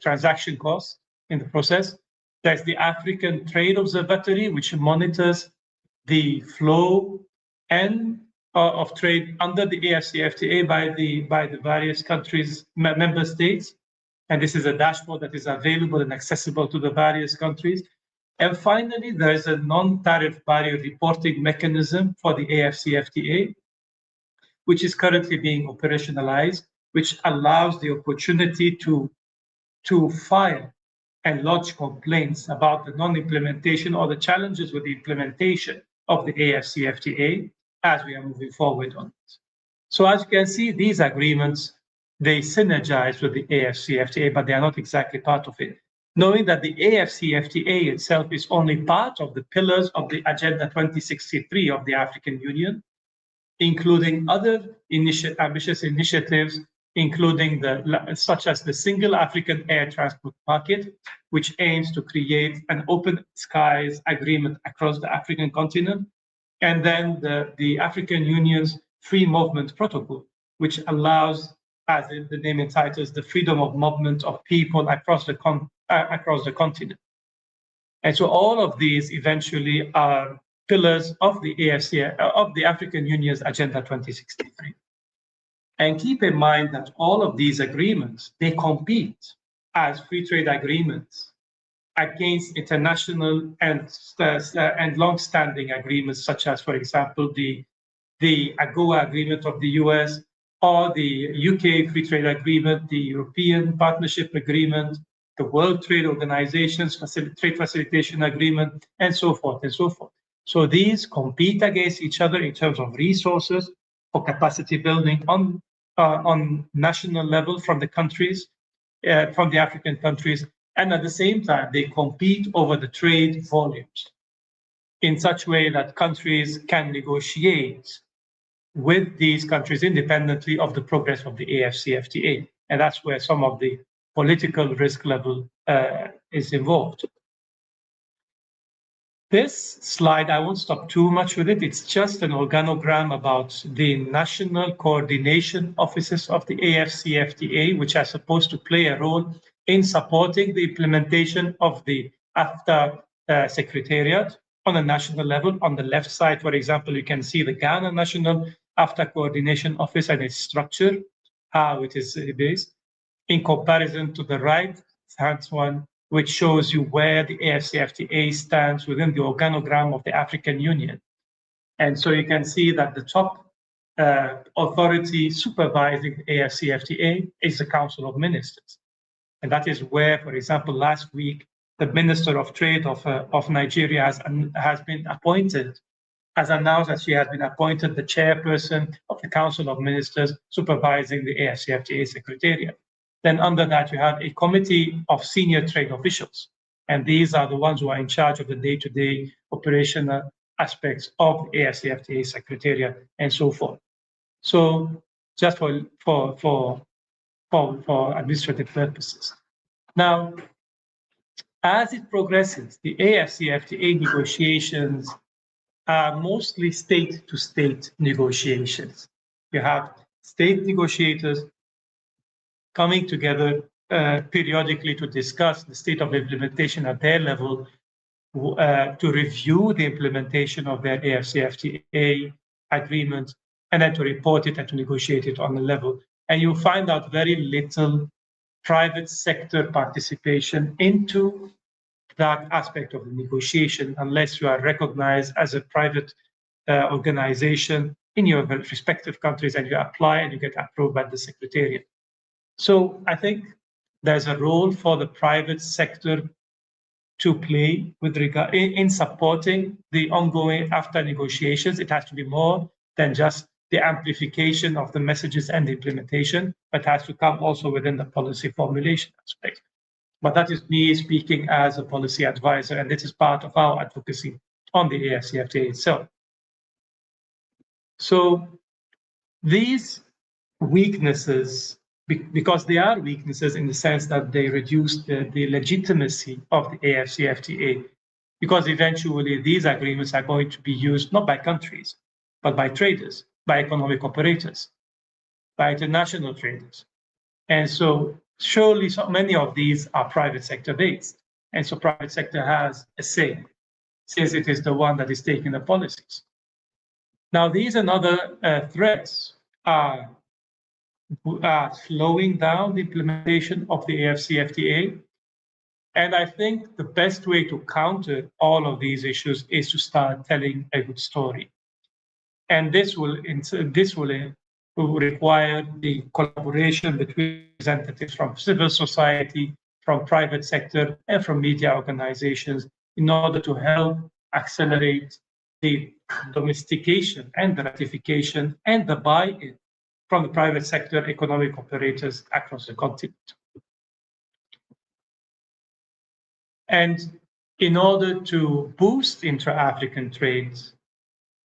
transaction costs in the process. There's the African Trade Observatory, which monitors the flow and of trade under the AFCFTA by the various countries, member states. And this is a dashboard that is available and accessible to the various countries. And finally, there is a non-tariff barrier reporting mechanism for the AFCFTA, which is currently being operationalized, which allows the opportunity to file and lodge complaints about the non-implementation or the challenges with the implementation of the AFCFTA as we are moving forward on it. So as you can see, these agreements, they synergize with the AFCFTA, but they are not exactly part of it. Knowing that the AFCFTA itself is only part of the pillars of the Agenda 2063 of the African Union, including other ambitious initiatives, including such as the Single African Air Transport Market, which aims to create an open skies agreement across the African continent, and then the African Union's Free Movement Protocol, which allows, as the name entitles, the freedom of movement of people across the continent. And so all of these eventually are pillars of the of the African Union's Agenda 2063. And keep in mind that all of these agreements, they compete as free trade agreements against international and long-standing agreements, such as, for example, the AGOA agreement of the US, or the UK Free Trade Agreement, the European Partnership Agreement, the World Trade Organization's Trade Facilitation Agreement, and so forth and so forth. So these compete against each other in terms of resources for capacity building on national level from the countries, from the African countries, and at the same time, they compete over the trade volumes in such a way that countries can negotiate with these countries independently of the progress of the AFCFTA. And that's where some of the political risk level is involved. This slide, I won't stop too much with it. It's just an organogram about the national coordination offices of the AFCFTA, which are supposed to play a role in supporting the implementation of the AFTA Secretariat on a national level. On the left side, for example, you can see the Ghana National AFTA Coordination Office and its structure, how it is based, in comparison to the right-hand one, which shows you where the AFCFTA stands within the organogram of the African Union. And so you can see that the top authority supervising the AFCFTA is the Council of Ministers. And that is where, for example, last week, the Minister of Trade of Nigeria has been appointed, has announced that she has been appointed the chairperson of the Council of Ministers supervising the AFCFTA Secretariat. Then under that, you have a committee of senior trade officials. And these are the ones who are in charge of the day-to-day operational aspects of the AFCFTA Secretariat and so forth. So just for administrative purposes. Now, as it progresses, the AFCFTA negotiations are mostly state-to-state negotiations. You have state negotiators coming together periodically to discuss the state of implementation at their level, to review the implementation of their AFCFTA agreement, and then to report it and to negotiate it on the level. And you find out very little private sector participation into that aspect of the negotiation unless you are recognized as a private organization in your respective countries and you apply and you get approved by the Secretariat. So I think there's a role for the private sector to play with regard in supporting the ongoing AFTA negotiations. It has to be more than just the amplification of the messages and the implementation, but has to come also within the policy formulation aspect. But that is me speaking as a policy advisor, and this is part of our advocacy on the AFCFTA itself. So these weaknesses, because they are weaknesses in the sense that they reduce the legitimacy of the AFCFTA, because eventually these agreements are going to be used not by countries, but by traders, by economic operators, by international traders. And so surely so many of these are private sector based. And so private sector has a say, since it is the one that is taking the policies. Now, these and other threats are slowing down the implementation of the AFCFTA. And I think the best way to counter all of these issues is to start telling a good story. And this will require the collaboration between representatives from civil society, from private sector, and from media organizations in order to help accelerate the domestication and the ratification and the buy-in from the private sector economic operators across the continent. And in order to boost intra-African trades,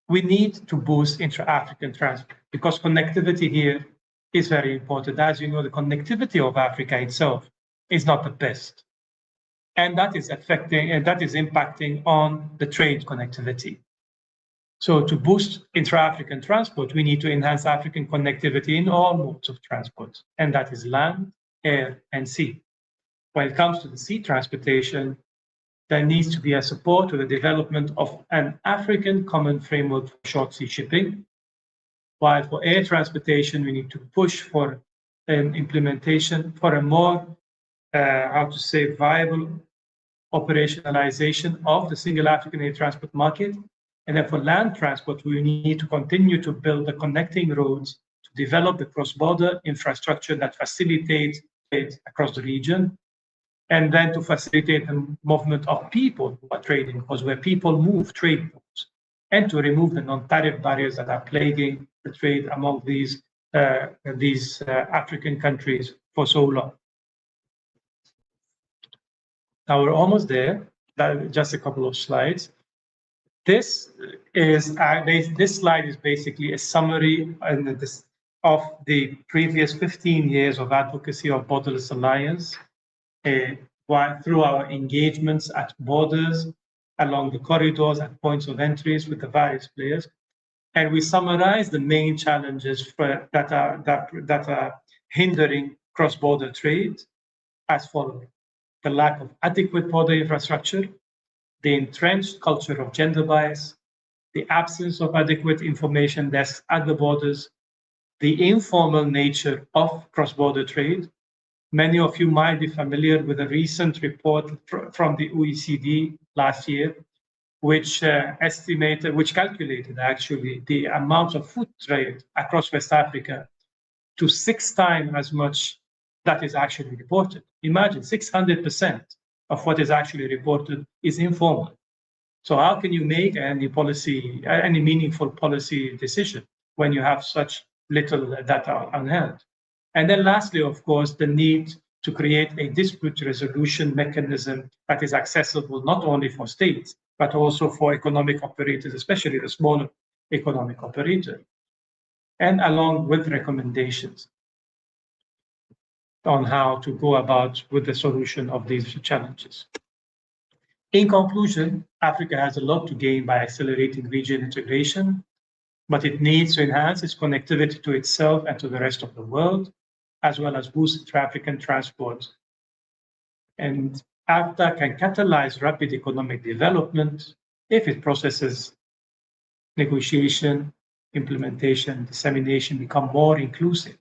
we need to boost intra-African transport because connectivity here is very important. As you know, the connectivity of Africa itself is not the best. And that is affecting, and that is impacting on the trade connectivity. So to boost intra-African transport, we need to enhance African connectivity in all modes of transport, and that is land, air, and sea. When it comes to the sea transportation, there needs to be a support to the development of an African common framework for short sea shipping. While for air transportation, we need to push for an implementation for a more, viable operationalization of the single African air transport market. And then for land transport, we need to continue to build the connecting roads to develop the cross-border infrastructure that facilitates trade across the region, and then to facilitate the movement of people who are trading, because where people move, trade moves, and to remove the non-tariff barriers that are plaguing the trade among these African countries for so long. Now we're almost there. Just a couple of slides. This slide is basically a summary of the previous 15 years of advocacy of Borderless Alliance through our engagements at borders, along the corridors, at points of entries with the various players. And we summarize the main challenges that are hindering cross-border trade as follows: the lack of adequate border infrastructure, the entrenched culture of gender bias, the absence of adequate information desks at the borders, the informal nature of cross-border trade. Many of you might be familiar with a recent report from the OECD last year, which calculated actually the amount of food trade across West Africa to 6 times as much that is actually reported. Imagine 600% of what is actually reported is informal. So how can you make any meaningful policy decision when you have such little data on hand? And then lastly, of course, the need to create a dispute resolution mechanism that is accessible not only for states, but also for economic operators, especially the smaller economic operator, and along with recommendations on how to go about with the solution of these challenges. In conclusion, Africa has a lot to gain by accelerating regional integration, but it needs to enhance its connectivity to itself and to the rest of the world, as well as boost traffic and transport. And AFTA can catalyze rapid economic development if it processes negotiation, implementation, dissemination become more inclusive.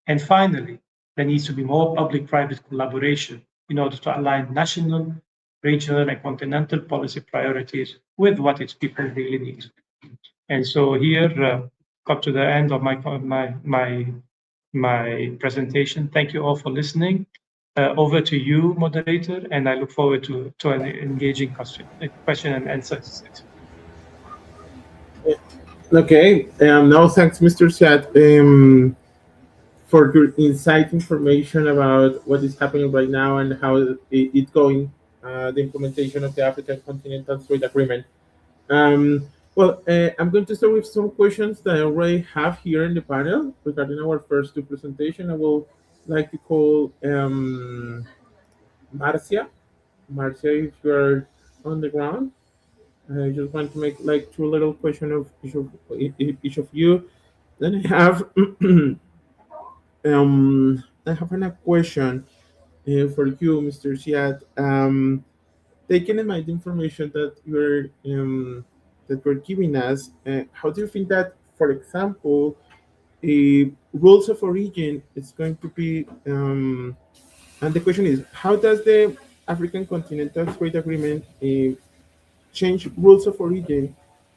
And finally, there needs to be more public-private collaboration in order to align national, regional, and continental policy priorities with what its people really need. And so here, come to the end of my presentation. Thank you all for listening. Over to you, moderator, and I look forward to an engaging question and answer session. Okay. Now, thanks, Mr. Siad, for your insight information about what is happening right now and how it's going, the implementation of the African Continental Trade Agreement. Well, I'm going to start with some questions that I already have here in the panel regarding our first two presentations. I will like to call Marcia. Marcia, if you are on the ground, I just want to make like two little questions of each of you. Then I have a question for you, Mr. Siad. Taking in mind the information that you're giving us, how do you think that, for example, rules of origin is going to be? And the question is, how does the African Continental Trade Agreement change rules of origin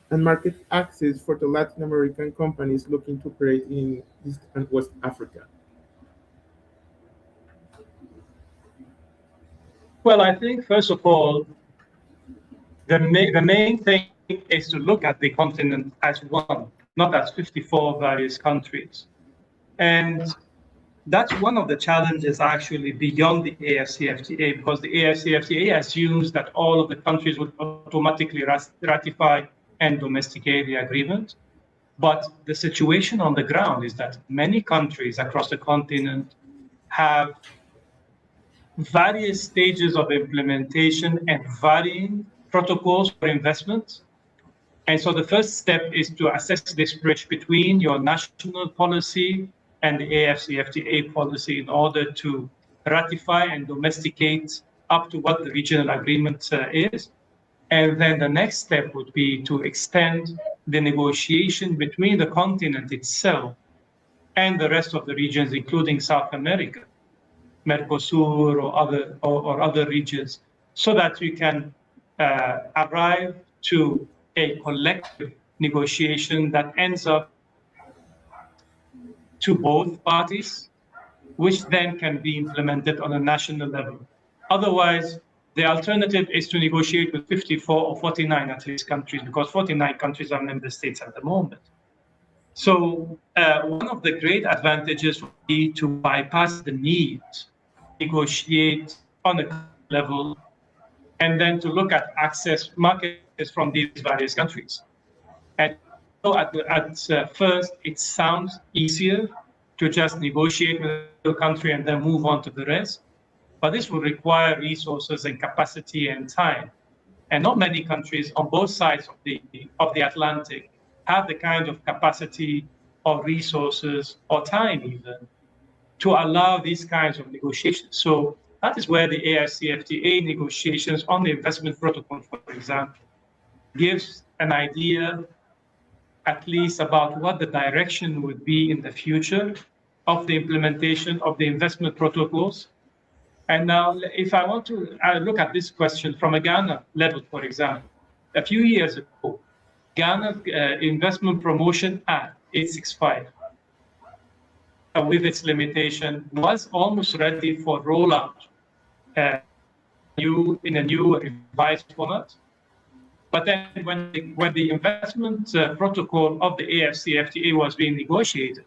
and market access for the Latin American companies looking to operate in East and West Africa? Well, I think, first of all, the main thing is to look at the continent as one, not as 54 various countries. And that's one of the challenges actually beyond the AFCFTA, because the AFCFTA assumes that all of the countries would automatically ratify and domesticate the agreement. But the situation on the ground is that many countries across the continent have various stages of implementation and varying protocols for investment. And so the first step is to assess this bridge between your national policy and the AFCFTA policy in order to ratify and domesticate up to what the regional agreement is. And then the next step would be to extend the negotiation between the continent itself and the rest of the regions, including South America, Mercosur or other regions, so that you can arrive to a collective negotiation that ends up to both parties, which then can be implemented on a national level. Otherwise, the alternative is to negotiate with 54 or 49 at least countries, because 49 countries are member states at the moment. So one of the great advantages would be to bypass the need to negotiate on a level and then to look at access markets from these various countries. And so at first, it sounds easier to just negotiate with a country and then move on to the rest. But this will require resources and capacity and time. And not many countries on both sides of the Atlantic have the kind of capacity or resources or time even to allow these kinds of negotiations. So that is where the AFCFTA negotiations on the investment protocol, for example, gives an idea at least about what the direction would be in the future of the implementation of the investment protocols. And now, if I want to look at this question from a Ghana level, for example, a few years ago, Ghana's Investment Promotion Act 865, with its limitation, was almost ready for rollout in a new revised format. But then when the investment protocol of the AFCFTA was being negotiated,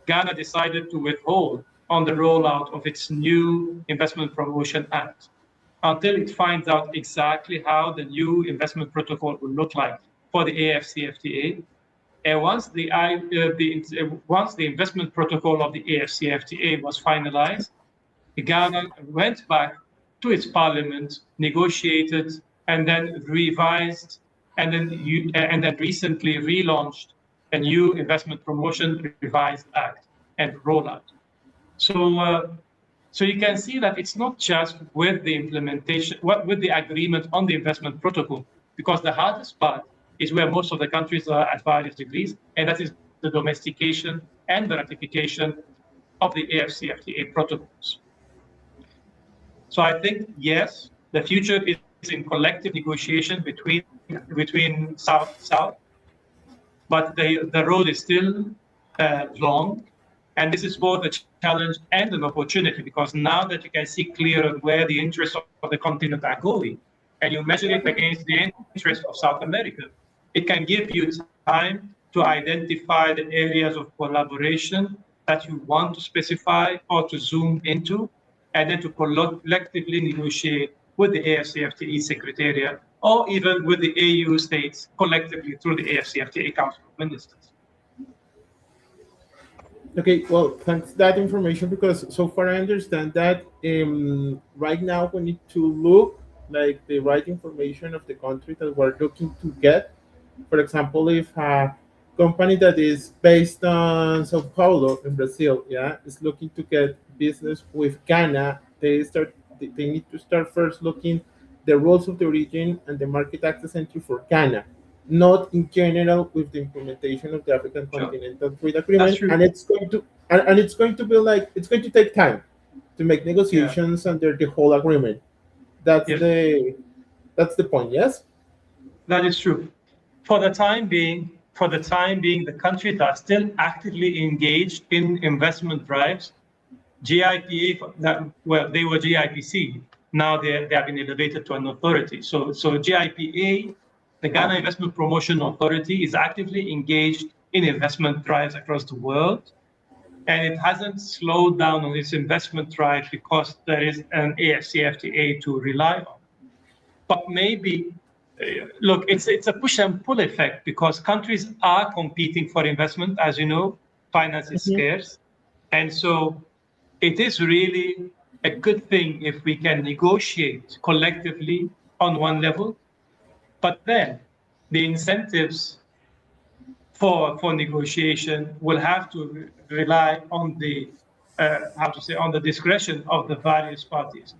Ghana decided to withhold on the rollout of its new Investment Promotion Act until it finds out exactly how the new investment protocol will look like for the AFCFTA. And once the investment protocol of the AFCFTA was finalized, Ghana went back to its parliament, negotiated, and then revised, and then recently relaunched a new investment promotion revised act and rollout. So you can see that it's not just with the implementation, with the agreement on the investment protocol, because the hardest part is where most of the countries are at various degrees, and that is the domestication and the ratification of the AFCFTA protocols. So I think, yes, the future is in collective negotiation between South, but the road is still long. And this is both a challenge and an opportunity, because now that you can see clearer where the interests of the continent are going, and you measure it against the interests of South America, it can give you time to identify the areas of collaboration that you want to specify or to zoom into, and then to collectively negotiate with the AFCFTA Secretariat, or even with the AU states collectively through the AFCFTA Council of Ministers. Okay, well, thanks that information, because so far I understand that right now we need to look like the right information of the country that we're looking to get. For example, if a company that is based on Sao Paulo in Brazil, yeah, is looking to get business with Ghana, they need to start first looking the rules of the origin and the market access entry for Ghana, not in general with the implementation of the African Sure. Continental Trade That's Agreement, true. and it's going to be like it's going to take time to make negotiations under the whole agreement. That's Yes. the point. Yes. That is true. For the time being, the countries are still actively engaged in investment drives. GIPA, well, they were GIPC. Now they have been elevated to an authority. So GIPA, the Ghana Investment Promotion Authority, is actively engaged in investment drives across the world. And it hasn't slowed down on its investment drive because there is an AFCFTA to rely on. But maybe, look, it's a push and pull effect, because countries are competing for investment. As you know, finance is scarce. And so it is really a good thing if we can negotiate collectively on one level, but then the incentives for negotiation will have to rely on the on the discretion of the various parties,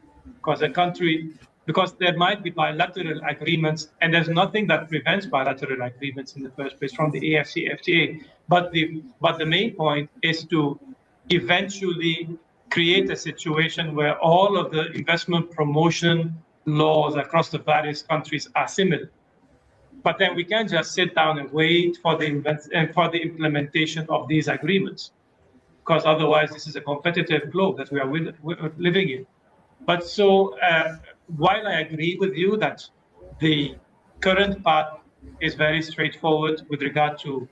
because there might be bilateral agreements, and there's nothing that prevents bilateral agreements in the first place from the AFCFTA. But the main point is to eventually create a situation where all of the investment promotion laws across the various countries are similar. But then we can't just sit down and wait for the implementation of these agreements, because otherwise this is a competitive globe that we are living in. But so while I agree with you that the current path is very straightforward with regard to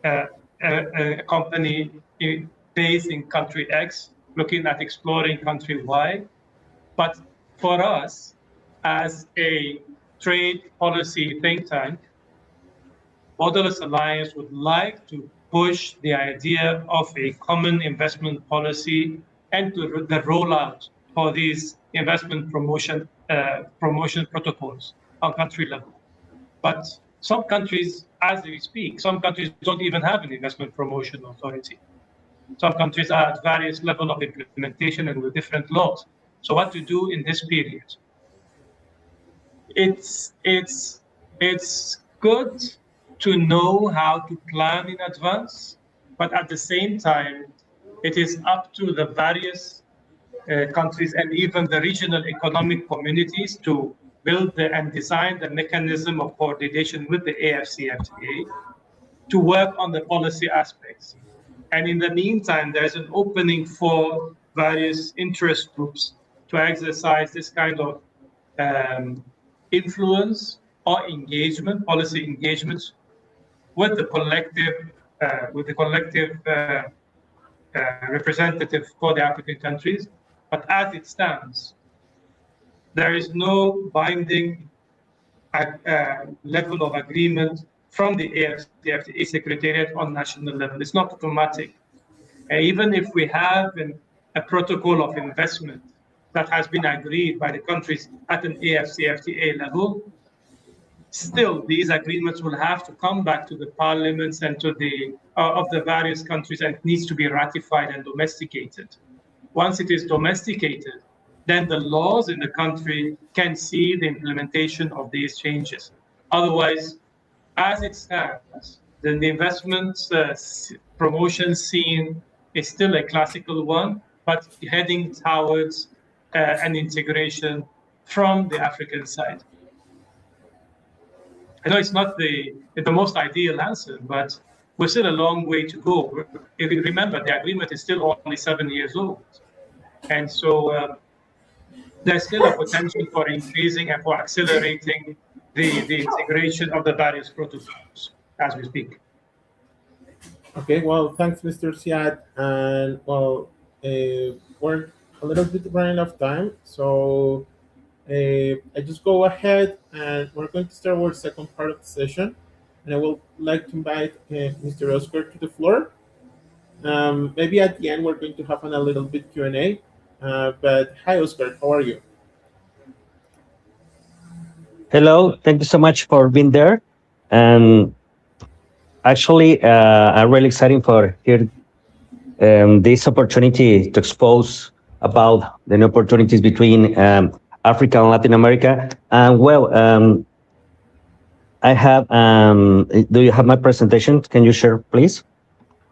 a company based in country X looking at exploring country Y, but for us as a trade policy think tank, Borderless Alliance would like to push the idea of a common investment policy and to the rollout for these investment promotion protocols on country level. But some countries, as we speak, some countries don't even have an investment promotion authority. Some countries are at various levels of implementation and with different laws. So what to do in this period? It's good to know how to plan in advance, but at the same time, it is up to the various countries and even the regional economic communities to build and design the mechanism of coordination with the AFCFTA to work on the policy aspects. And in the meantime, there's an opening for various interest groups to exercise this kind of influence or engagement, policy engagements with the collective representative for the African countries. But as it stands, there is no binding level of agreement from the AFCFTA Secretariat on national level. It's not automatic. Even if we have a protocol of investment that has been agreed by the countries at an AFCFTA level, still these agreements will have to come back to the parliaments and to the of the various countries, and it needs to be ratified and domesticated. Once it is domesticated, then the laws in the country can see the implementation of these changes. Otherwise, as it stands, then the investment promotion scene is still a classical one, but heading towards an integration from the African side. I know it's not the most ideal answer, but we're still a long way to go. If you remember, the agreement is still only 7 years old. And so there's still a potential for increasing and for accelerating the integration of the various protocols as we speak. Okay, well, thanks, Mr. Siad. And well, we're a little bit running out of time, so I just go ahead and we're going to start with the second part of the session. And I would like to invite Mr. Oscar to the floor. Maybe at the end we're going to have a little bit Q&A. But hi, Oscar, how are you? Hello, thank you so much for being there. And actually, I'm really excited for here this opportunity to expose about the new opportunities between Africa and Latin America. And well, I have. Do you have my presentation? Can you share, please?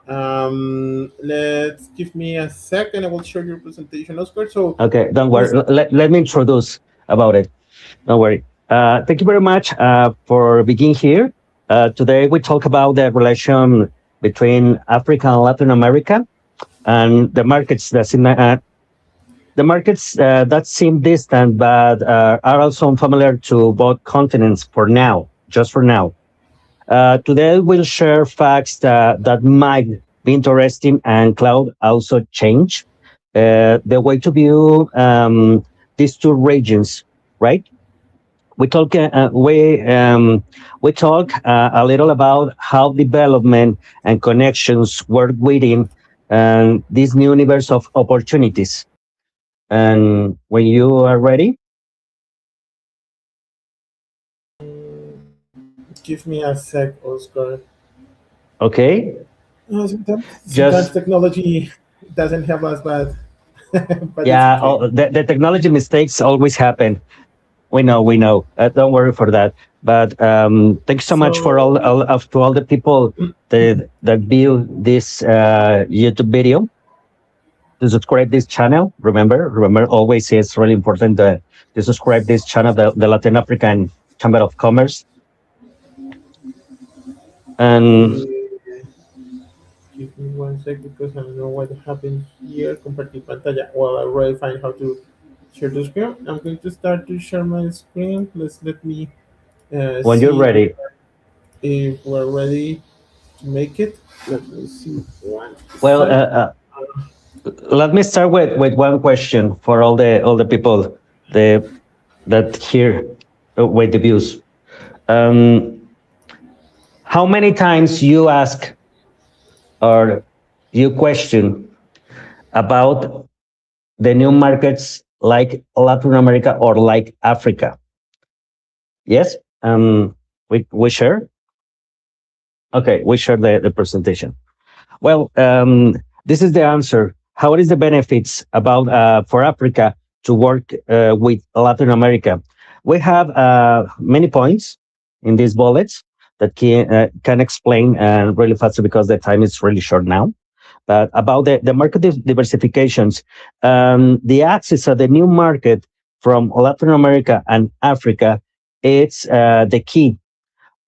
Let's give me a second. I will share your presentation, Oscar. So okay, don't worry. Let me introduce about it. Don't worry. Thank you very much for being here. Today we talk about the relation between Africa and Latin America and the markets that seem distant but are also familiar to both continents for now, just for now. Today we'll share facts that might be interesting and cloud also change the way to view these two regions, right? We talk a little about how development and connections work within this new universe of opportunities. And when you are ready, give me a sec, Oscar. Okay. Sometimes technology doesn't help us, but yeah, okay. The technology mistakes always happen. We know. Don't worry for that. But thanks so much for all the people that view this YouTube video. To subscribe this channel, remember, always it's really important to subscribe this channel, the Latin African Chamber of Commerce. And give me 1 sec because I don't know what happened here. Compartir pantalla. Well, I already find how to share the screen. I'm going to start to share my screen. Let me when you're ready. If we're ready to make it, let me see. Well, let me start with one question for all the people that hear with the views. How many times you ask or you question about the new markets like Latin America or like Africa? Yes, we share. Okay, we share the presentation. Well, this is the answer. How is the benefits about for Africa to work with Latin America? We have many points in these bullets that can explain really fast because the time is really short now. But about the market diversifications, the access to the new market from Latin America and Africa, it's the key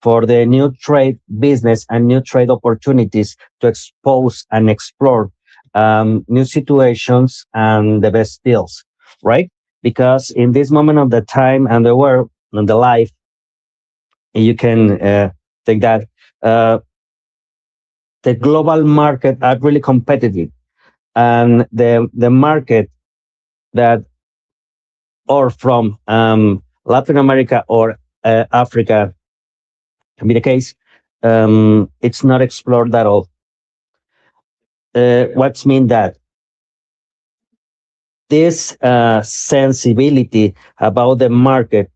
for the new trade business and new trade opportunities to expose and explore new situations and the best deals, right? Because in this moment of the time and the world and the life, you can think that the global market are really competitive. and the market that or from Latin America or Africa can be the case, it's not explored at all. What's mean that this sensibility about the market,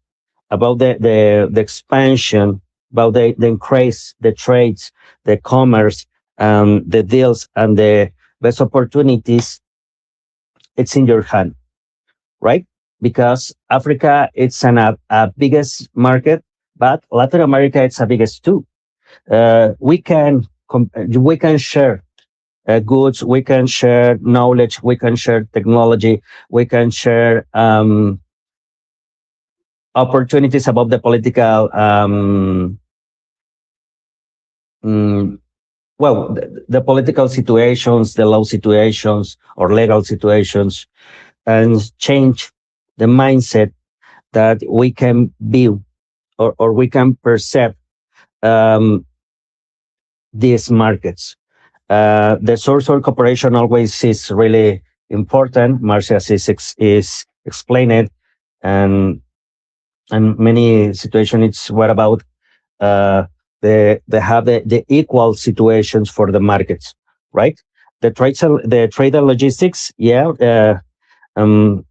about the expansion, about the increase, the trades, the commerce, the deals, and the best opportunities, it's in your hand, right? Because Africa, it's a biggest market, but Latin America, it's a biggest too. We can share goods, we can share knowledge, we can share technology, we can share opportunities about the political mm, the political situations, the law situations or legal situations, and change the mindset that we can view or we can perceive um, these markets. The source or cooperation always is really important. Marcia is explained, and many situations it's what about uh, they have the equal situations for the markets, right? The trade and logistics, yeah. Um,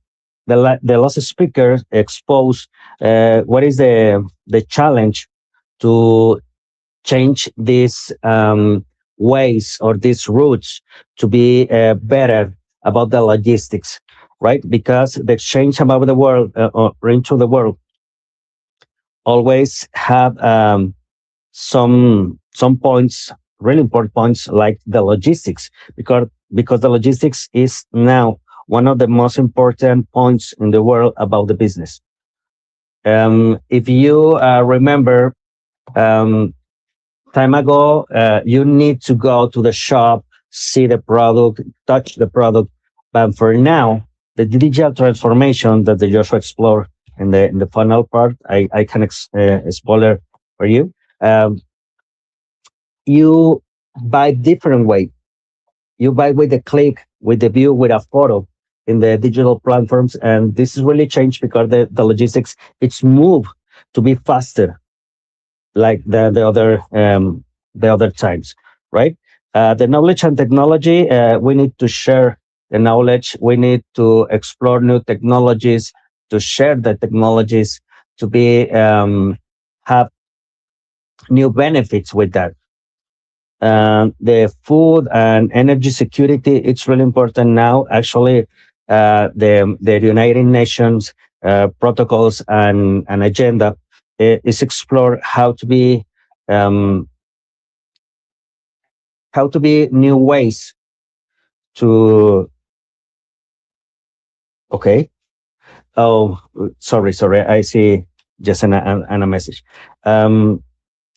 the last speaker exposed what is the challenge to change these ways or these routes to be better about the logistics, right? Because the exchange about the world or into the world always have some points, really important points like the logistics, because the logistics is now one of the most important points in the world about the business. If you remember, um, time ago, you need to go to the shop, see the product, touch the product. But for now, the digital transformation that the Joshua explored in the final part, I can spoiler for you. Um, you buy different way. You buy with a click, with the view, with a photo in the digital platforms, and this is really changed because the logistics it's moved to be faster like the other times, right? The knowledge and technology, we need to share the knowledge. We need to explore new technologies, to share the technologies, to be have new benefits with that. The food and energy security, it's really important now. Actually, the United Nations protocols and agenda is explore um, how to be new ways to. Okay. Oh, sorry. I see just a message. Um,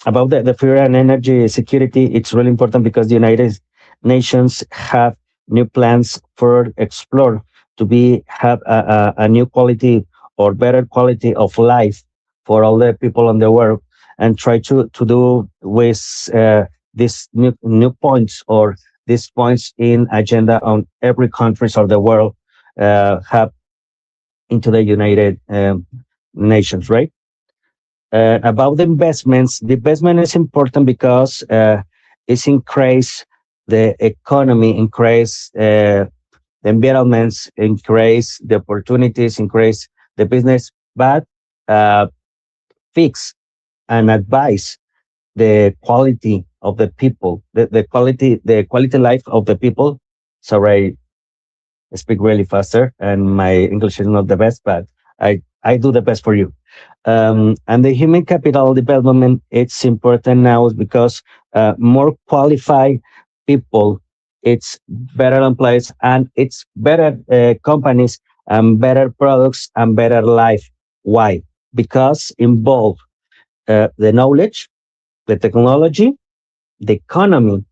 about the food and energy security, it's really important because the United Nations have new plans for explore to be have a new quality or better quality of life for all the people in the world, and try to do with these new points or these points in agenda on every countries of the world have into the United Nations, right? About the investment is important because it's increase the economy, increase the environments, increase the opportunities, increase the business, but uh, fix and advise the quality of the people, the quality life of the people. Sorry, I speak really faster, and my English is not the best, but I do the best for you. And the human capital development, it's important now because more qualified people, it's better employees, and it's better companies and better products and better life. Why? Because involve the knowledge, the technology, the economy,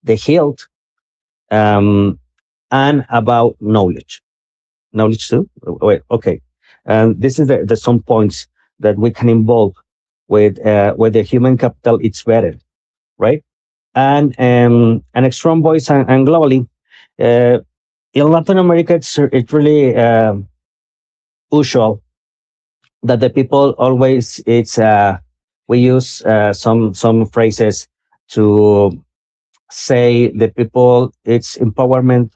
the health, um, and about knowledge. Knowledge too? Wait, okay. This is the some points that we can involve with the human capital. It's better, right? And a strong voice and globally. Uh, in Latin America, it's really usual that the people always it's we use some phrases to say the people it's empowerment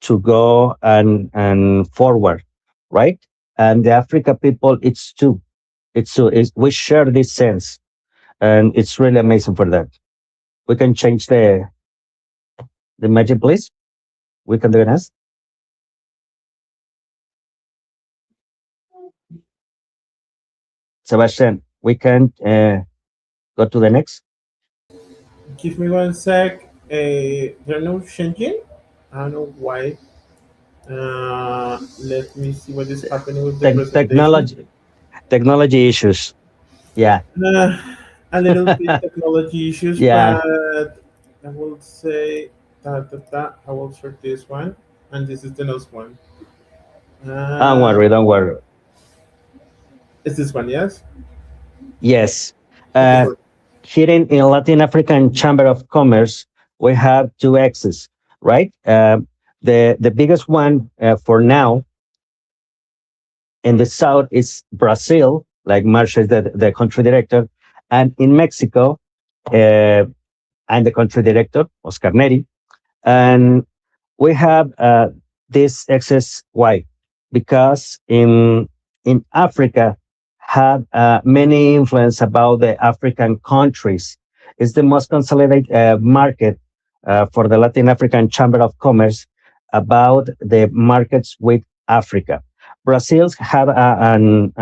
to go and forward, right? And the Africa people, it's we share this sense, and it's really amazing for that. We can change the magic, please. We can do it as Sebastian. We can go to the next Give me one sec. They're not changing. I don't know why. Let me see what is happening with the presentation. technology issues. Yeah, Uh, a little bit technology issues, yeah. but I will say that I will short this one, and this is the next one. Don't Uh, worry, don't worry. is this one? Yes. Yes. Okay. Uh, Here in Latin African Chamber of Commerce, we have two axes, right? The biggest one for now in the south is Brazil, like Marcia is the country director, and in Mexico, I'm the country director, Oscar Neri, and we have this excess. Why? Because in Africa have many influence about the African countries. It's the most consolidated market for the Latin African Chamber of Commerce about the markets with Africa. Brazil's have an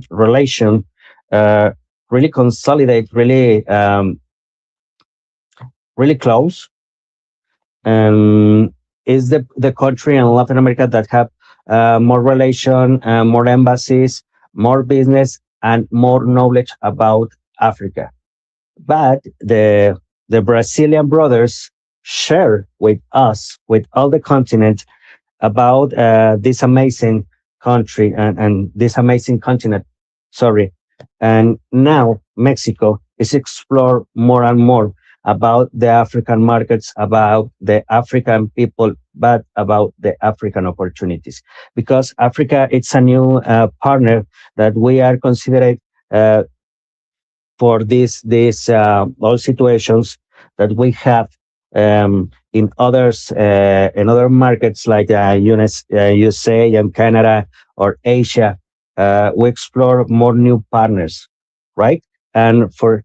relation uh, really consolidate, really close, is the country in Latin America that have more relation, more embassies, more business, and more knowledge about Africa. But the Brazilian brothers share with us, with all the continent, about this amazing country and this amazing continent. Sorry. And now Mexico is explore more and more about the African markets, about the African people, but about the African opportunities. Because Africa, it's a new partner that we are considering uh, for these all situations that we have in other markets like USA and Canada or Asia. We explore more new partners, right? And for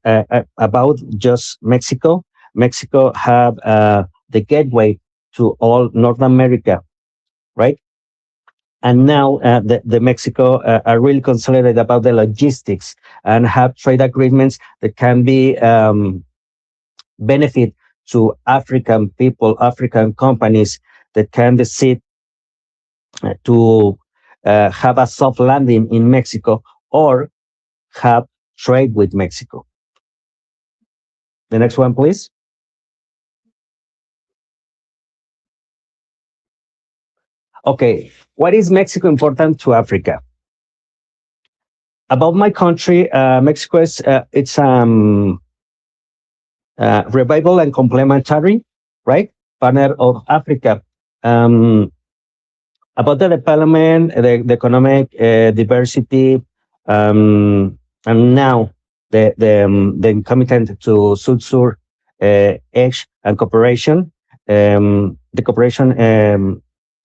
about just Mexico, Mexico have the gateway to all North America, right? And now the Mexico are really consolidated about the logistics and have trade agreements that can be benefit to African people, African companies that can decide to have a soft landing in Mexico or have trade with Mexico. The next one, please. Okay, what is Mexico important to Africa? About my country, Mexico is revival and complementary, right? Partner of Africa. Um, about the development, the economic diversity, and now the commitment to Sud-Sur edge and cooperation. The cooperation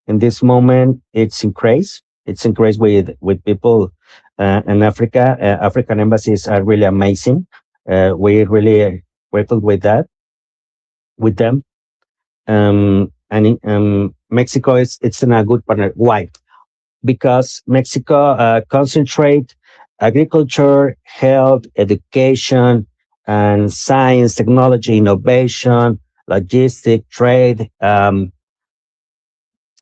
in this moment it's increased. It's increased with people in Africa. African embassies are really amazing. We really grateful with that with them. Mexico is it's in a good partner. Why? Because Mexico concentrate agriculture, health, education, and science, technology, innovation, logistic, trade,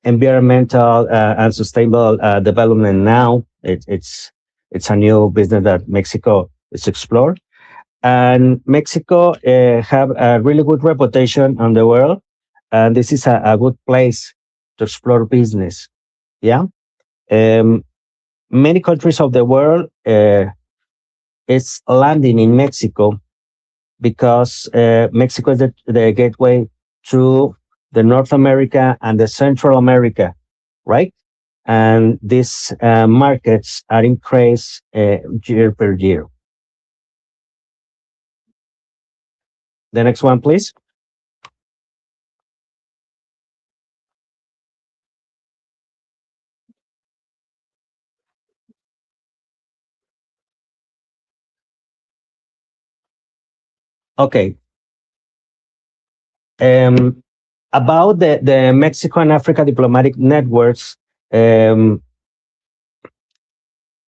environmental and sustainable development. Now it's a new business that Mexico is explore, and Mexico have a really good reputation on the world, and this is a good place to explore business. Yeah. Um, Many countries of the world is landing in Mexico because Mexico is the gateway to the North America, and the Central America, right? And these markets are increased year per year. The next one, please. Okay. Um, about the Mexico and Africa diplomatic networks, um,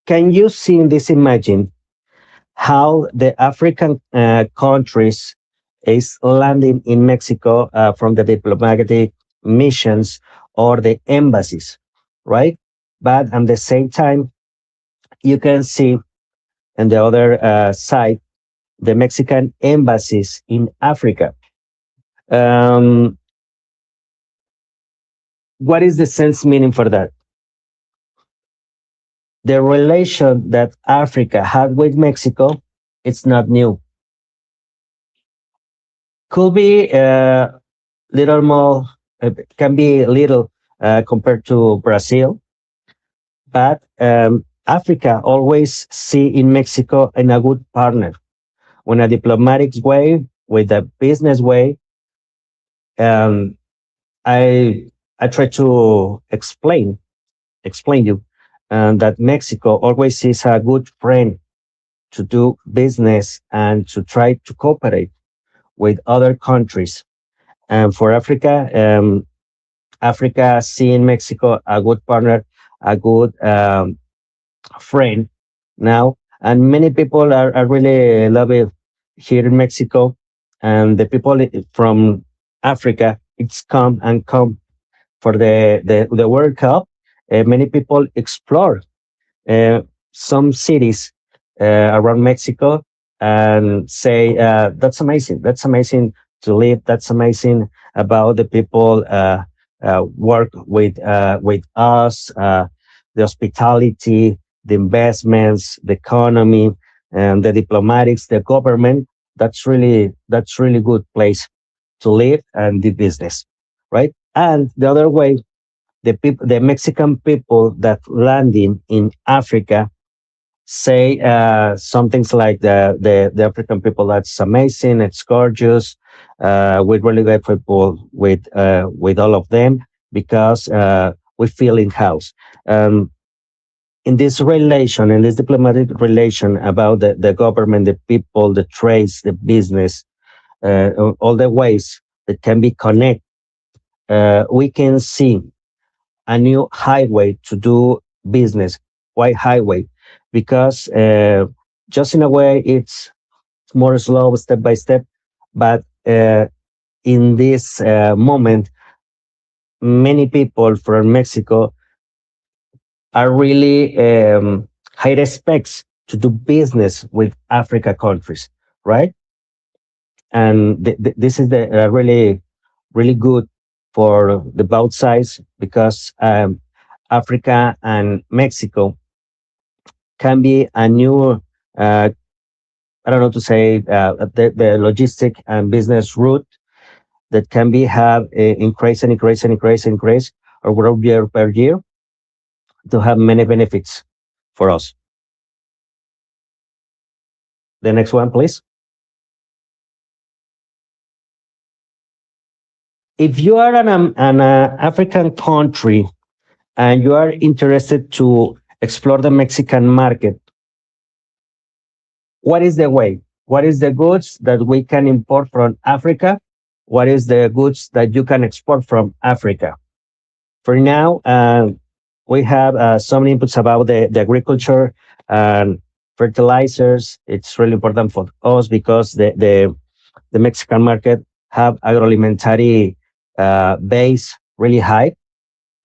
can you see in this imagine how the African countries is landing in Mexico from the diplomatic missions or the embassies, right? But at the same time, you can see on the other side the Mexican embassies in Africa. Um, what is the sense meaning for that? The relation that Africa had with Mexico, it's not new. Could be little more, can be little compared to Brazil, but Africa always see in Mexico in a good partner. In a diplomatic way, with a business way, um, I I try to explain you that Mexico always sees a good friend to do business and to try to cooperate with other countries. And for Africa, Africa seeing Mexico a good partner, a good friend now, and many people are really love it here in Mexico, and the people from Africa it's come for the World Cup. Many people explore uh, some cities around Mexico and say that's amazing. That's amazing to live. That's amazing about the people work with us, the hospitality, the investments, the economy, and the diplomatics, the government. That's really good place to live and do business, right? And the other way, the Mexican people that landing in Africa say some things like the African people that's amazing, it's gorgeous. We're really grateful with all of them because we feel in house. Um, in this relation, in this diplomatic relation about the government, the people, the trades, the business, all the ways that can be connected, we can see a new highway to do business. Why highway? Because just in a way it's more slow, step by step. But in this moment, many people from Mexico are really high respects to do business with Africa countries, right? And this is the really good for the both sides because Africa and Mexico can be a new, I don't know to say, the logistic and business route that can be have increase and increase and increase and increase or grow year per year to have many benefits for us. The next one, please. If you are an African country and you are interested to explore the Mexican market, what is the way? What is the goods that we can import from Africa? What is the goods that you can export from Africa? For now, we have some inputs about the agriculture and fertilizers. It's really important for us because the Mexican market have agroalimentary base really high.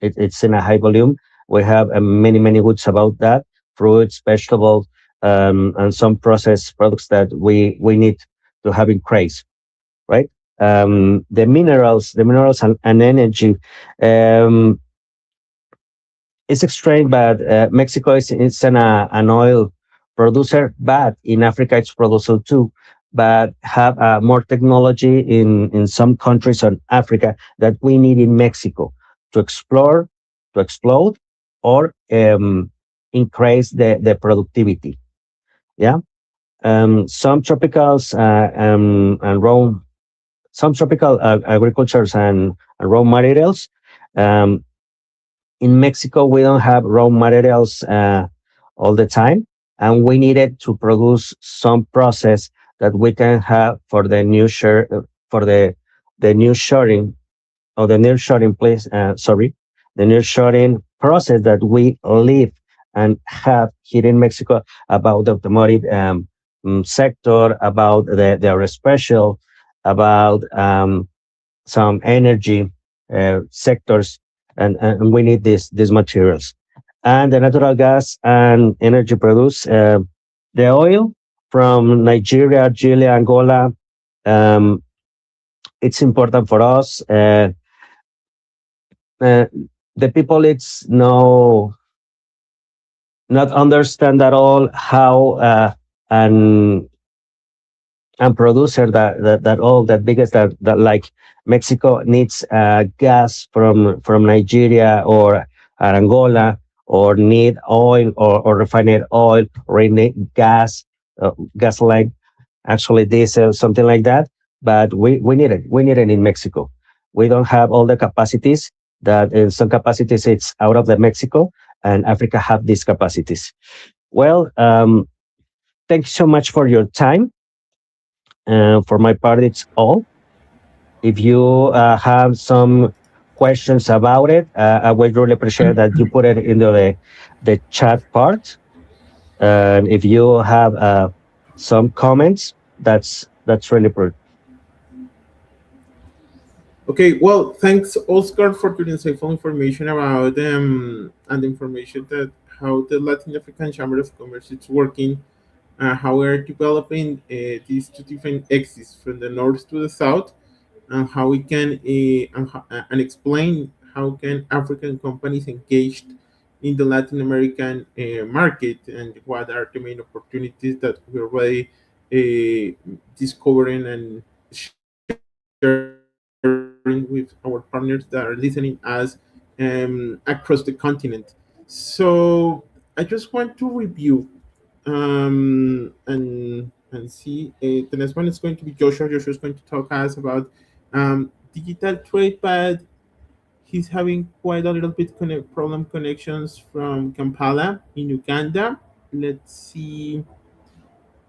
It's in a high volume. We have many goods about that, fruits, vegetables, and some processed products that we need to have increase, right? The minerals and energy. Um, it's extreme, but Mexico is an oil producer, but in Africa it's producer too. but have more technology in some countries in Africa that we need in Mexico to explore, to explode, or increase the productivity. Yeah. Some tropicals and raw, some tropical agricultures and raw materials. Um, in Mexico, we don't have raw materials all the time, and we needed to produce some process that we can have for the new share for the new shoring or the nearshoring place. Sorry, the nearshoring process that we live and have here in Mexico about the automotive sector, about the special, about some energy sectors, and we need these materials. And the natural gas and energy produce the oil from Nigeria, Chile, Angola. Um, it's important for us. Uh, the people it's no not understand at all how and and producer that all that biggest that like Mexico needs gas from Nigeria or Angola, or need oil or refined oil, or need gasoline, actually diesel, something like that. But we need it. We need it in Mexico. We don't have all the capacities that in some capacities it's out of the Mexico, and Africa have these capacities. Well, thank you so much for your time. For my part, it's all. If you have some questions about it, I would really appreciate that you put it into the chat part. And if you have some comments, that's really good. Okay, well, thanks, Oscar, for the insightful information about and the information that how the Latin African Chamber of Commerce is working, how we're developing these two different exits from the north to the south, and how we can and explain how can African companies engaged in the Latin American market, and what are the main opportunities that we're already discovering and sharing with our partners that are listening us across the continent. So I just want to review and see. The next one is going to be Joshua. Joshua is going to talk us about digital trade, but he's having quite a little bit problem connections from Kampala in Uganda. Let's see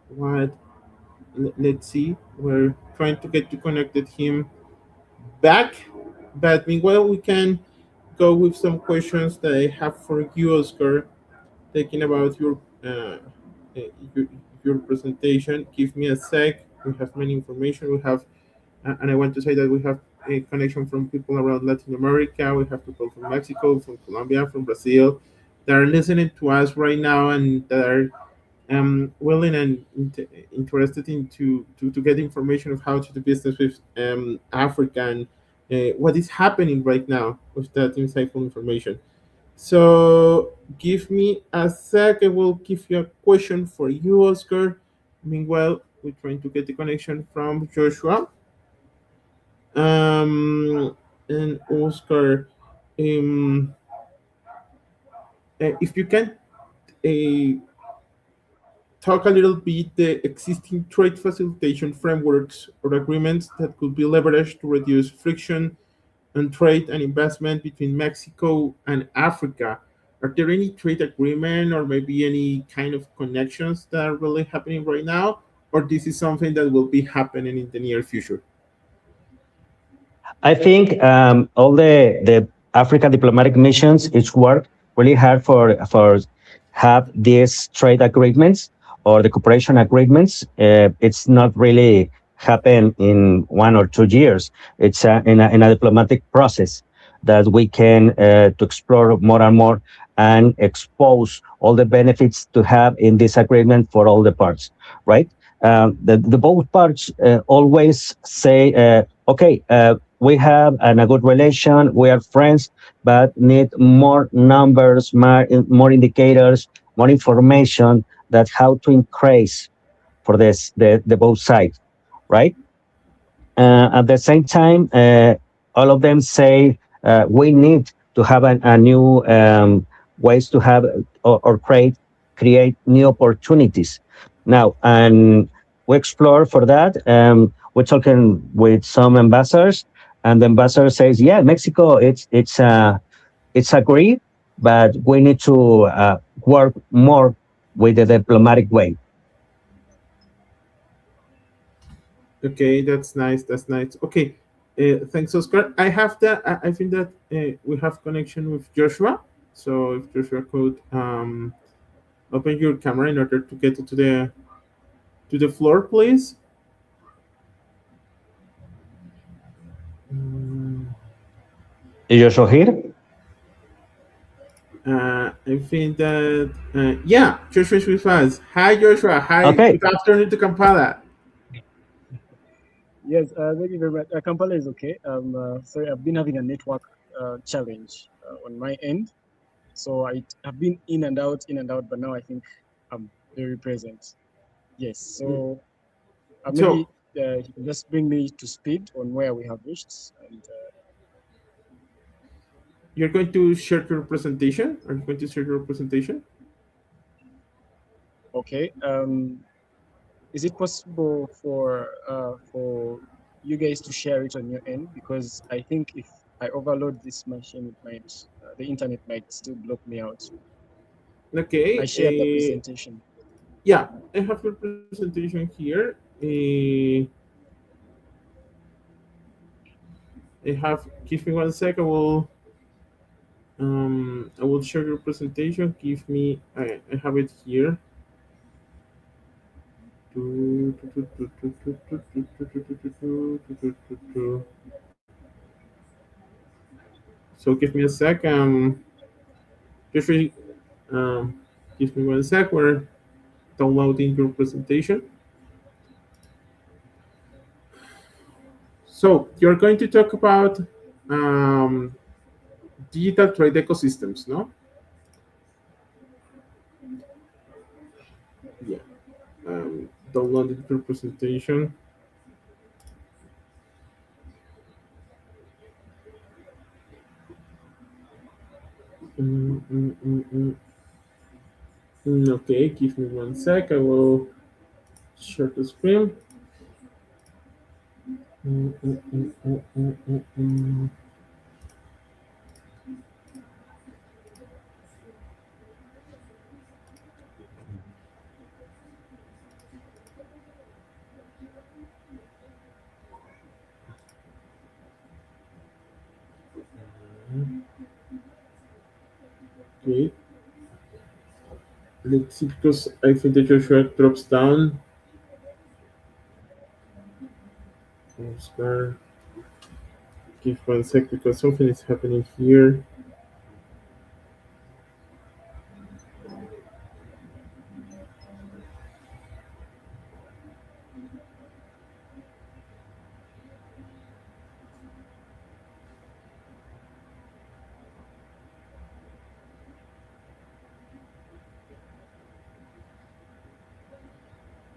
what. Let's see. We're trying to get to connected him back, but meanwhile we can go with some questions that I have for you, Oscar, thinking about your, your presentation. Give me a sec. We have many information. We have, and I want to say that we have a connection from people around Latin America. We have people from Mexico, from Colombia, from Brazil that are listening to us right now, and that are willing and interested in to get information of how to do business with Africa, and what is happening right now with that insightful information. So give me a sec. I will give you a question for you, Oscar. Meanwhile, we're trying to get the connection from Joshua. And Oscar, um, if you can talk a little bit the existing trade facilitation frameworks or agreements that could be leveraged to reduce friction and trade and investment between Mexico and Africa. Are there any trade agreement or maybe any kind of connections that are really happening right now, or this is something that will be happening in the near future? I think all the African diplomatic missions it's work really hard for have these trade agreements or the cooperation agreements. It's not really happen in 1 or 2 years. It's in a diplomatic process that we can to explore more and more and expose all the benefits to have in this agreement for all the parts, right? The both parts always say, okay, we have a good relation, we are friends, but need more numbers, more indicators, more information that how to increase for this the both sides, right? At the same time, all of them say we need to have a new ways to have or create new opportunities now, and we explore for that. We're talking with some ambassadors, and the ambassador says, "Yeah, Mexico, it's agree, but we need to work more with the diplomatic way." Okay, that's nice. That's nice. Okay, thanks, Oscar. I have that. I think that we have connection with Joshua. So if Joshua could open your camera in order to get to the floor, please. Mm, Is Joshua here? I think that yeah, Joshua is with us. Hi, Joshua. Hi. Okay. Good afternoon to Kampala. Yes, thank you very much. Kampala is okay. Sorry, I've been having a network challenge on my end. So I have been in and out, but now I think I'm very present. Yes, so So maybe you can just bring me to speed on where we have reached. And you're going to share your presentation? Are you going to share your presentation? okay, is it possible for you guys to share it on your end? Because I think if I overload this machine, it might the internet might still block me out. Okay. I shared the presentation. Yeah, I have your presentation here. I have. Give me 1 sec. I will share your presentation. Give me. I have it here. So give me a sec. Jeffrey, um, give me 1 sec. We're downloading your presentation. So you're going to talk about um, digital trade ecosystems, no? Yeah. Downloaded your presentation. Mm, mm, mm, mm. Okay, give me 1 sec. I will share the screen. Mm, mm, mm, mm, mm, mm, mm. Okay. Let's see, because I think the Joshua drops down. Oscar, give 1 sec because something is happening here.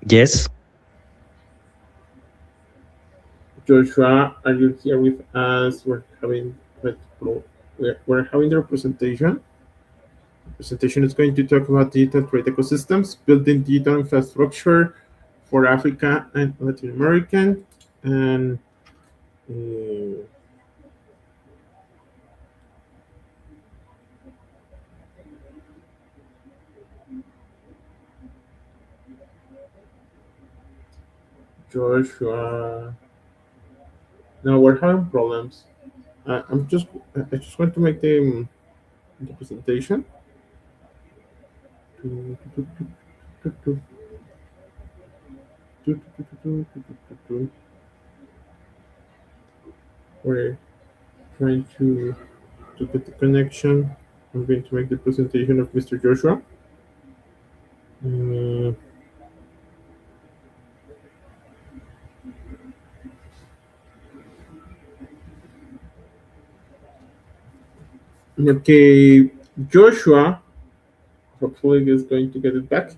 Yes. Joshua, are you here with us? We're having the presentation. The presentation is going to talk about digital trade ecosystems, building digital infrastructure for Africa and Latin America. And uh, Joshua, no, we're having problems. I just want to make the presentation. We're trying to get the connection. I'm going to make the presentation of Mr. Joshua. Uh, okay, Joshua hopefully is going to get it back,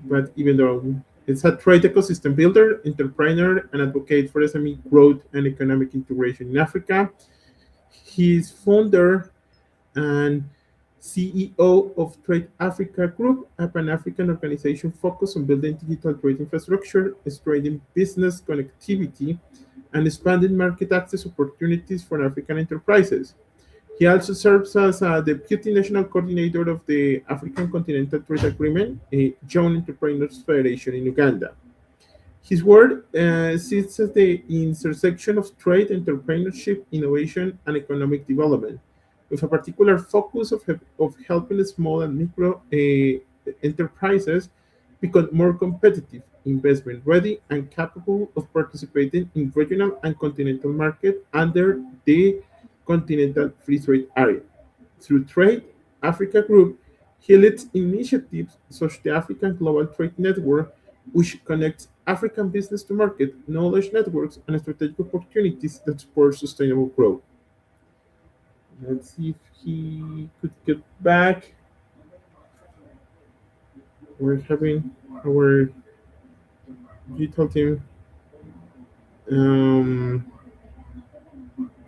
but even though It's a trade ecosystem builder, entrepreneur, and advocate for SME growth and economic integration in Africa. He's founder and CEO of Trade Africa Group, a Pan-African organization focused on building digital trade infrastructure, strengthening business connectivity, and expanding market access opportunities for African enterprises. He also serves as a deputy national coordinator of the African Continental Trade Agreement, a Young Entrepreneurs Federation in Uganda. His work sits at the intersection of trade, entrepreneurship, innovation, and economic development, with a particular focus of helping small and micro enterprises become more competitive, investment ready, and capable of participating in regional and continental markets under the Continental Free Trade Area. Through Trade Africa Group, he leads initiatives such as the African Global Trade Network, which connects African business to market, knowledge networks, and strategic opportunities that support sustainable growth. Let's see if he could get back. We're having our digital team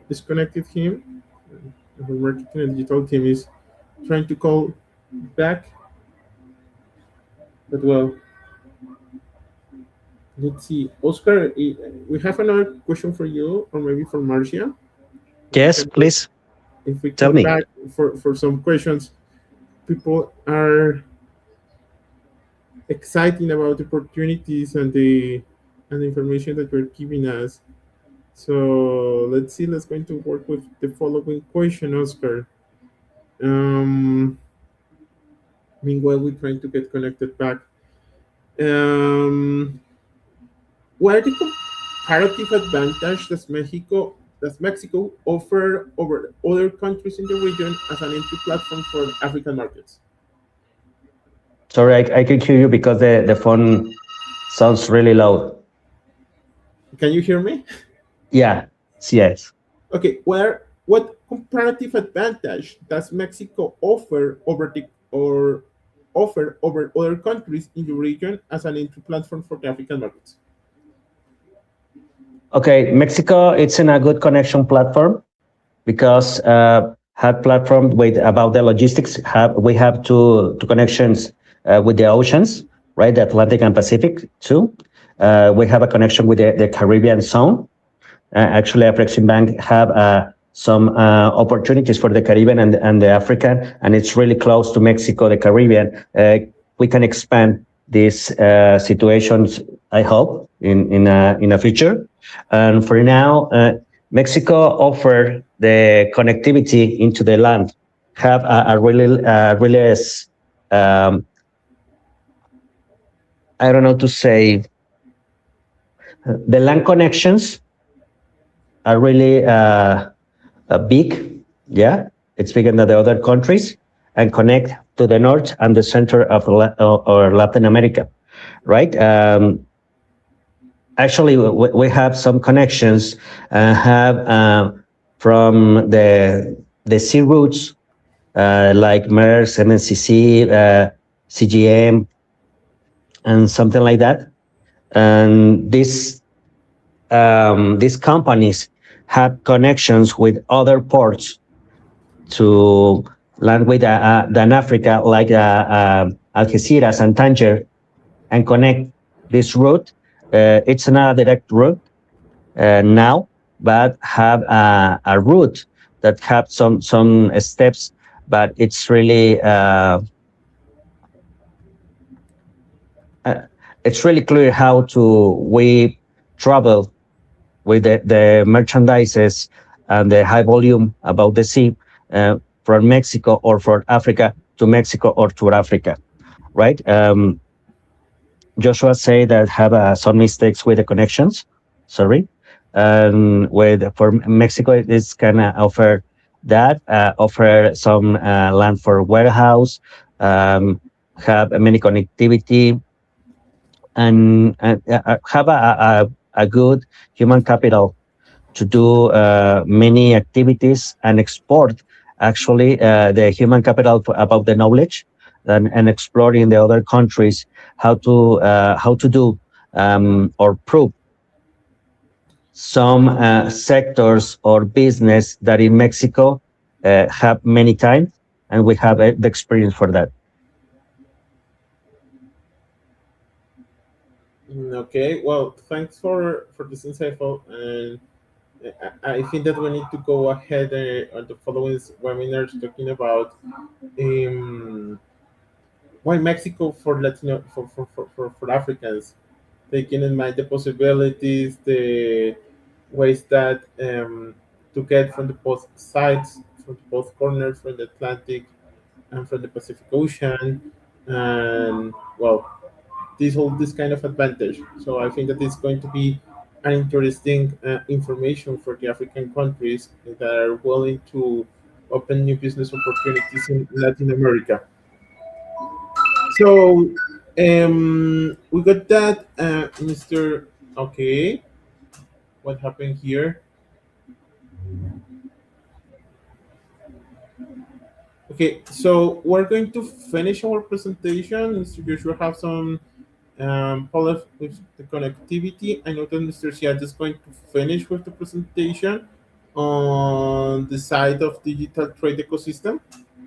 disconnected him. Our marketing and digital team is trying to call back, but well, let's see. Oscar, we have another question for you, or maybe for Marcia. Yes, please. If we Tell come me. back for some questions, people are exciting about the opportunities and the information that you're giving us. So let's see. Let's going to work with the following question, Oscar. Meanwhile, we're trying to get connected back. Um, what are the comparative advantage does Mexico offer over other countries in the region as an entry platform for African markets? Sorry, I can hear you because the phone sounds really loud. Can you hear me? Yeah, yes. Okay, what comparative advantage does Mexico offer over other countries in the region as an entry platform for the African markets? Okay, Mexico, it's in a good connection platform because have platform with about the logistics. We have two connections with the oceans, right? The Atlantic and Pacific too. We have a connection with the Caribbean zone. Actually, Afrexim Bank have some opportunities for the Caribbean and the African, and it's really close to Mexico, the Caribbean. We can expand these situations, I hope, in a future. And for now, Mexico offer the connectivity into the land, have a really I don't know to say, the land connections are really big. Yeah, it's bigger than the other countries, and connect to the north and the center of or Latin America, right? Actually, we have some connections, have from the sea routes like MERS, MNCC, CGM, and something like that. And these companies have connections with other ports to land with than Africa, like Algeciras and Tangier, and connect this route. It's not a direct route now, but have a route that have some steps, but it's really clear how we travel with the merchandises and the high volume about the sea from Mexico or from Africa to Mexico or to Africa, right? Joshua say that have some mistakes with the connections. Sorry, and for Mexico, it's gonna offer that offer some land for warehouse, have many connectivity, and have a good human capital to do many activities and export. Actually, the human capital about the knowledge and exploring the other countries how to do or prove some sectors or business that in Mexico have many times, and we have the experience for that. Okay, well, thanks for this insightful, and I think that we need to go ahead on the following webinars talking about why Mexico for Latino for Africans, taking in mind the possibilities, the ways that to get from the both sides, from both corners, from the Atlantic and from the Pacific Ocean, and well, this kind of advantage. So I think that it's going to be an interesting information for the African countries that are willing to open new business opportunities in Latin America. So we got that, Mr. Okay, what happened here? Okay, so we're going to finish our presentation. Mr. Joshua have some problem with the connectivity. I know that Mr. Siad is going to finish with the presentation on the side of digital trade ecosystem.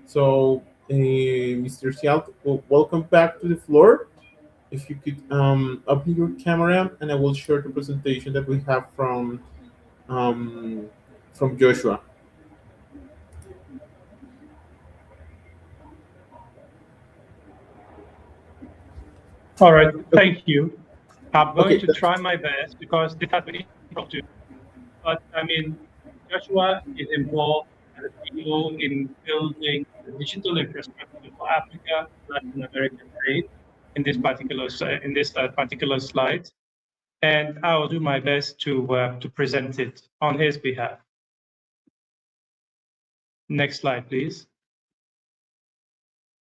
So, Mr. Siad, welcome back to the floor. If you could open your camera, and I will share the presentation that we have from Joshua. All right, thank you. I'm going Okay, to try my best because this has been impromptu. But I mean, Joshua is involved as a CEO in building the digital infrastructure for Africa, Latin American trade in this particular slide, and I will do my best to present it on his behalf. Next slide, please.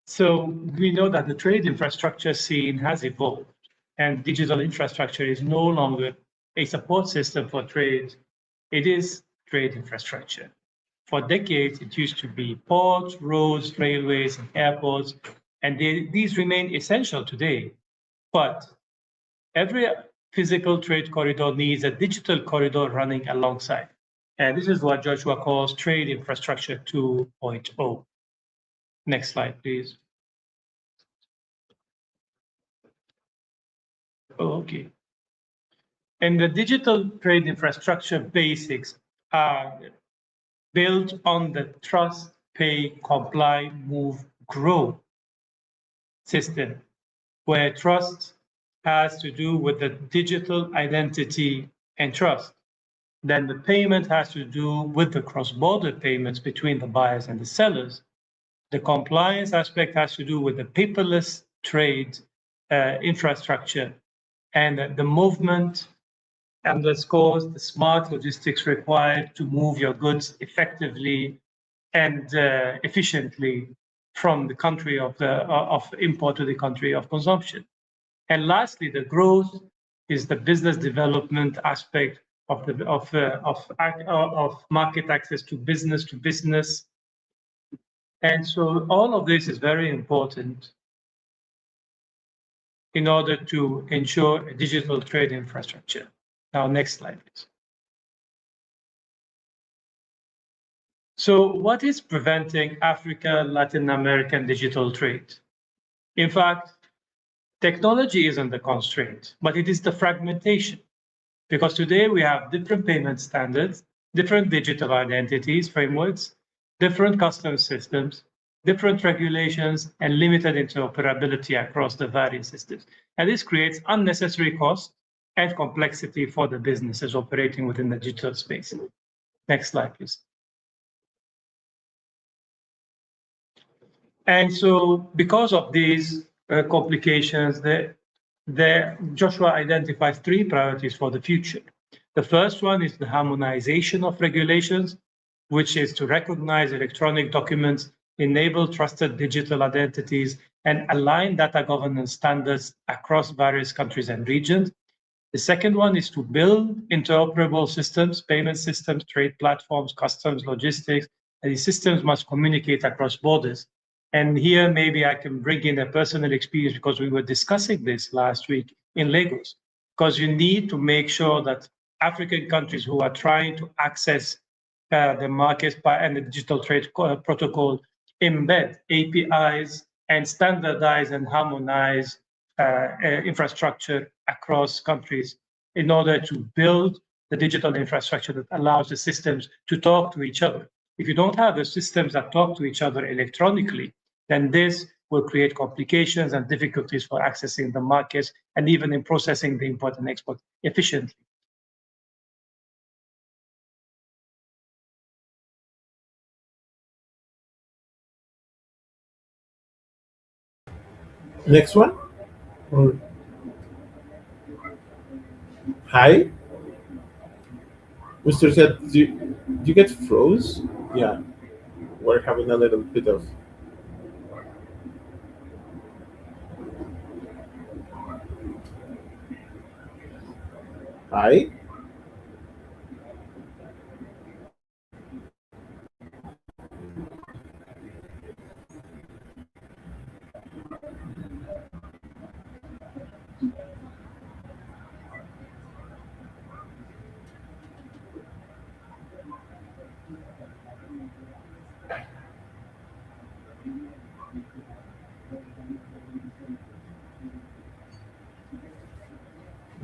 So we know that the trade infrastructure scene has evolved, and digital infrastructure is no longer a support system for trade. It is trade infrastructure. For decades, it used to be ports, roads, railways, and airports, and these remain essential today. But every physical trade corridor needs a digital corridor running alongside. And this is what Joshua calls trade infrastructure 2.0. Next slide, please. Okay. And the digital trade infrastructure basics are built on the trust, pay, comply, move, grow system, where trust has to do with the digital identity and trust. Then the payment has to do with the cross-border payments between the buyers and the sellers. The compliance aspect has to do with the paperless trade infrastructure, and the movement underscores the smart logistics required to move your goods effectively and efficiently from the country of import to the country of consumption. And lastly, the growth is the business development aspect of market access to business. And so all of this is very important in order to ensure a digital trade infrastructure. Now, next slide, please. So what is preventing Africa, Latin American digital trade? In fact, technology isn't the constraint, but it is the fragmentation. Because today we have different payment standards, different digital identities, frameworks, different customs systems, different regulations, and limited interoperability across the various systems. And this creates unnecessary costs and complexity for the businesses operating within the digital space. Next slide, please. And so because of these complications, Joshua identifies three priorities for the future. The first one is the harmonization of regulations, which is to recognize electronic documents, enable trusted digital identities, and align data governance standards across various countries and regions. The second one is to build interoperable systems, payment systems, trade platforms, customs, logistics, and these systems must communicate across borders. And here, maybe I can bring in a personal experience because we were discussing this last week in Lagos, because you need to make sure that African countries who are trying to access the markets and the digital trade protocol embed APIs and standardize and harmonize infrastructure across countries in order to build the digital infrastructure that allows the systems to talk to each other. If you don't have the systems that talk to each other electronically, then this will create complications and difficulties for accessing the markets and even in processing the import and export efficiently. Next one. Or... Hi, Mr. Zed, do you get froze? Yeah, we're having a little bit of. Hi.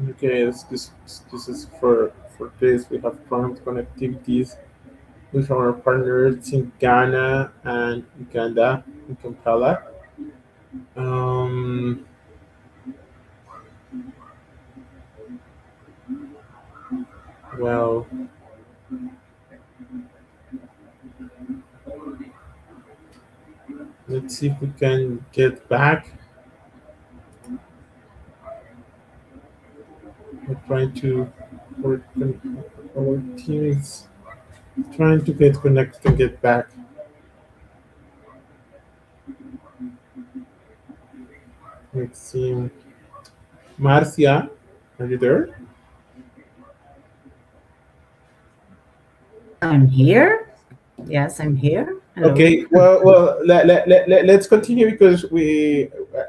Okay, excuses for this. We have problems connectivities with our partners in Ghana and Uganda in Kampala. Um, well, let's see if we can get back. We're trying to work. Our team is trying to get connected and get back. Let's see. Marcia, are you there? I'm here. Yes, I'm here. Hello. Okay, well, let's continue because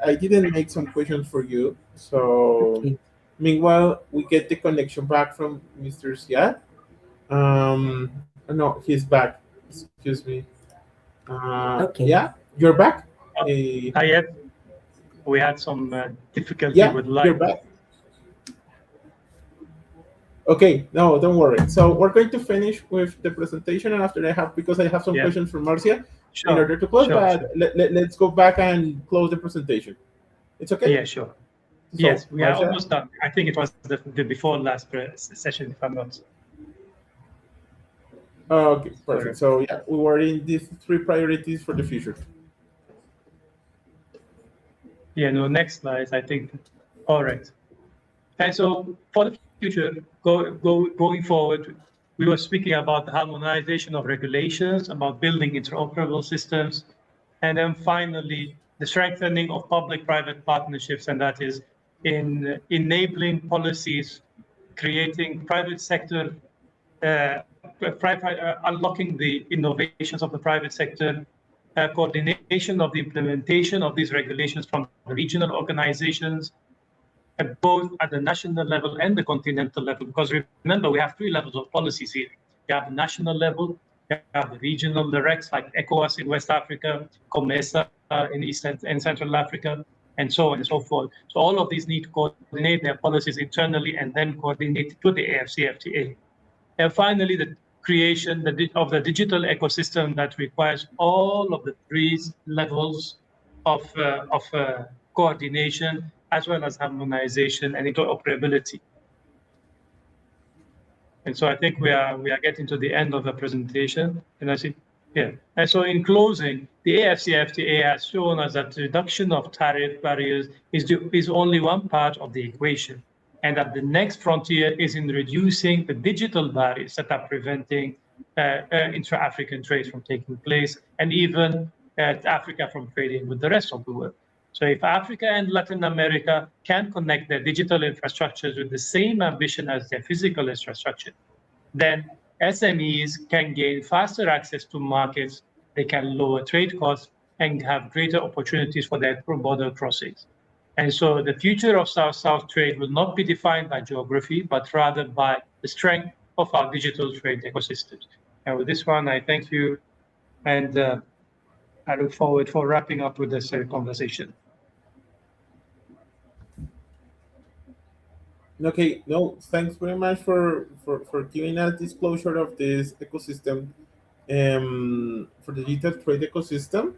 I didn't make some questions for you. So, Okay. meanwhile, we get the connection back from Mr. Siad. No, he's back. Excuse me. Okay. Yeah, you're back. Yes, we had some difficulty Yeah, with you're live. back. Okay, no, don't worry. So we're going to finish with the presentation, and after because I have some Yeah. questions from Marcia Sure. in order to close, Sure, but sure. let's go back and close the presentation. It's okay? Yeah, sure. So, Yes, we are Marcia? almost done. I think it was the before last session, if I'm not. Okay, perfect. So yeah, we were in these 3 priorities for the future. Yeah, no, next slide, I think. All right. And so for the future, going forward, we were speaking about the harmonization of regulations, about building interoperable systems, and then finally, the strengthening of public-private partnerships, and that is in enabling policies, creating private sector, unlocking the innovations of the private sector, coordination of the implementation of these regulations from regional organizations, both at the national level and the continental level. Because remember, we have 3 levels of policies here. You have the national level, you have the regional, the RECs like ECOWAS in West Africa, COMESA in East and Central Africa, and so on and so forth. So all of these need to coordinate their policies internally and then coordinate to the AFCFTA. And finally, the creation of the digital ecosystem that requires all of the 3 levels of coordination, as well as harmonization and interoperability. And so I think we are getting to the end of the presentation. And I see, yeah. And so in closing, the AFCFTA has shown us that the reduction of tariff barriers is only one part of the equation, and that the next frontier is in reducing the digital barriers that are preventing intra-African trade from taking place, and even Africa from trading with the rest of the world. So if Africa and Latin America can connect their digital infrastructures with the same ambition as their physical infrastructure, then SMEs can gain faster access to markets, they can lower trade costs, and have greater opportunities for their border crossings. And so the future of South-South trade will not be defined by geography, but rather by the strength of our digital trade ecosystems. And with this one, I thank you, and I look forward for wrapping up with this conversation. Okay, no, thanks very much for giving us disclosure of this ecosystem, for the digital trade ecosystem.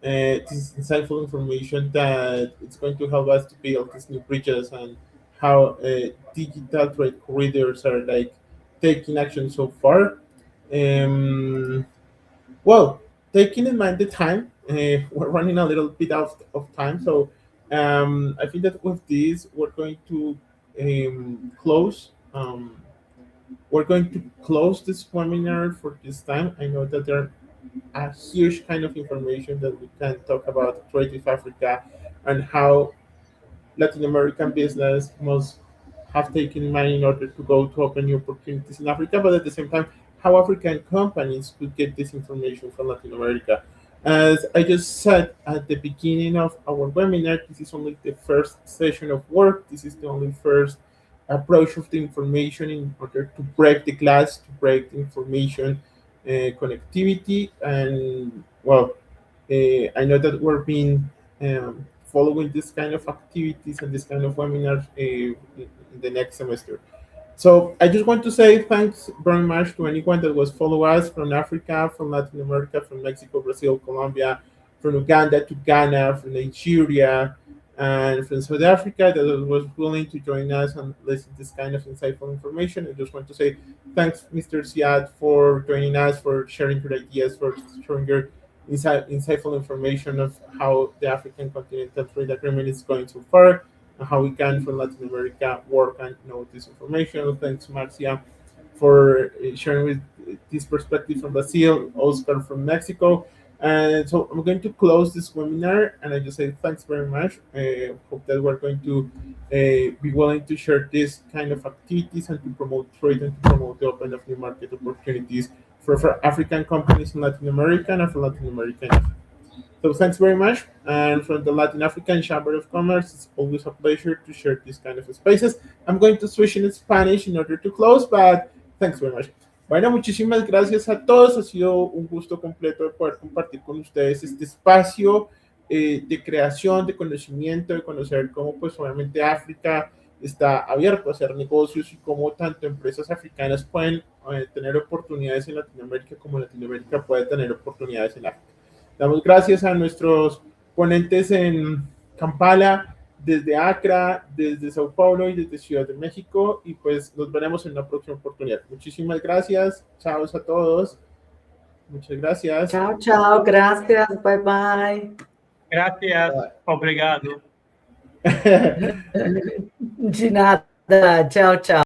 This insightful information that it's going to help us to build these new bridges and how digital trade corridors are like taking action so far. Um, well, taking in mind the time, we're running a little bit out of time, so I think that with this we're going to close. We're going to close this webinar for this time. I know that there are a huge kind of information that we can talk about trade with Africa and how Latin American business must have taken in mind in order to go to open new opportunities in Africa, but at the same time, how African companies could get this information from Latin America. As I just said at the beginning of our webinar, this is only the first session of work. This is the only first approach of the information in order to break the glass, to break the information connectivity. And well, I know that we're being following this kind of activities and this kind of webinars in the next semester. So I just want to say thanks very much to anyone that was follow us from Africa, from Latin America, from Mexico, Brazil, Colombia, from Uganda to Ghana, from Nigeria, and from South Africa that was willing to join us and listen to this kind of insightful information. I just want to say thanks, Mr. Siad, for joining us, for sharing your ideas, for sharing your insightful information of how the African Continental Trade Agreement is going so far, and how we can, from Latin America, work and know this information. Thanks, Marcia, for sharing with this perspective from Brazil, Oscar from Mexico. And so I'm going to close this webinar, and I just say thanks very much. Hope that we're going to be willing to share this kind of activities and to promote trade and to promote the open of new market opportunities for African companies in Latin America and for Latin American. So thanks very much. And from the Latin African Chamber of Commerce, it's always a pleasure to share these kind of spaces. I'm going to switch in Spanish in order to close, but thanks very much. Bueno, muchísimas gracias a todos. Ha sido un gusto completo de poder compartir con ustedes este espacio de creación, de conocimiento, de conocer cómo pues obviamente África está abierto a hacer negocios y cómo tanto empresas africanas pueden tener oportunidades en Latinoamérica como Latinoamérica puede tener oportunidades en África. Damos gracias a nuestros ponentes en Kampala, desde Accra, desde Sao Paulo y desde Ciudad de México, y pues nos veremos en una próxima oportunidad. Muchísimas gracias, chao a todos, muchas gracias. Chao, chao, gracias, bye bye. Gracias, obrigado. De nada, chao, chao.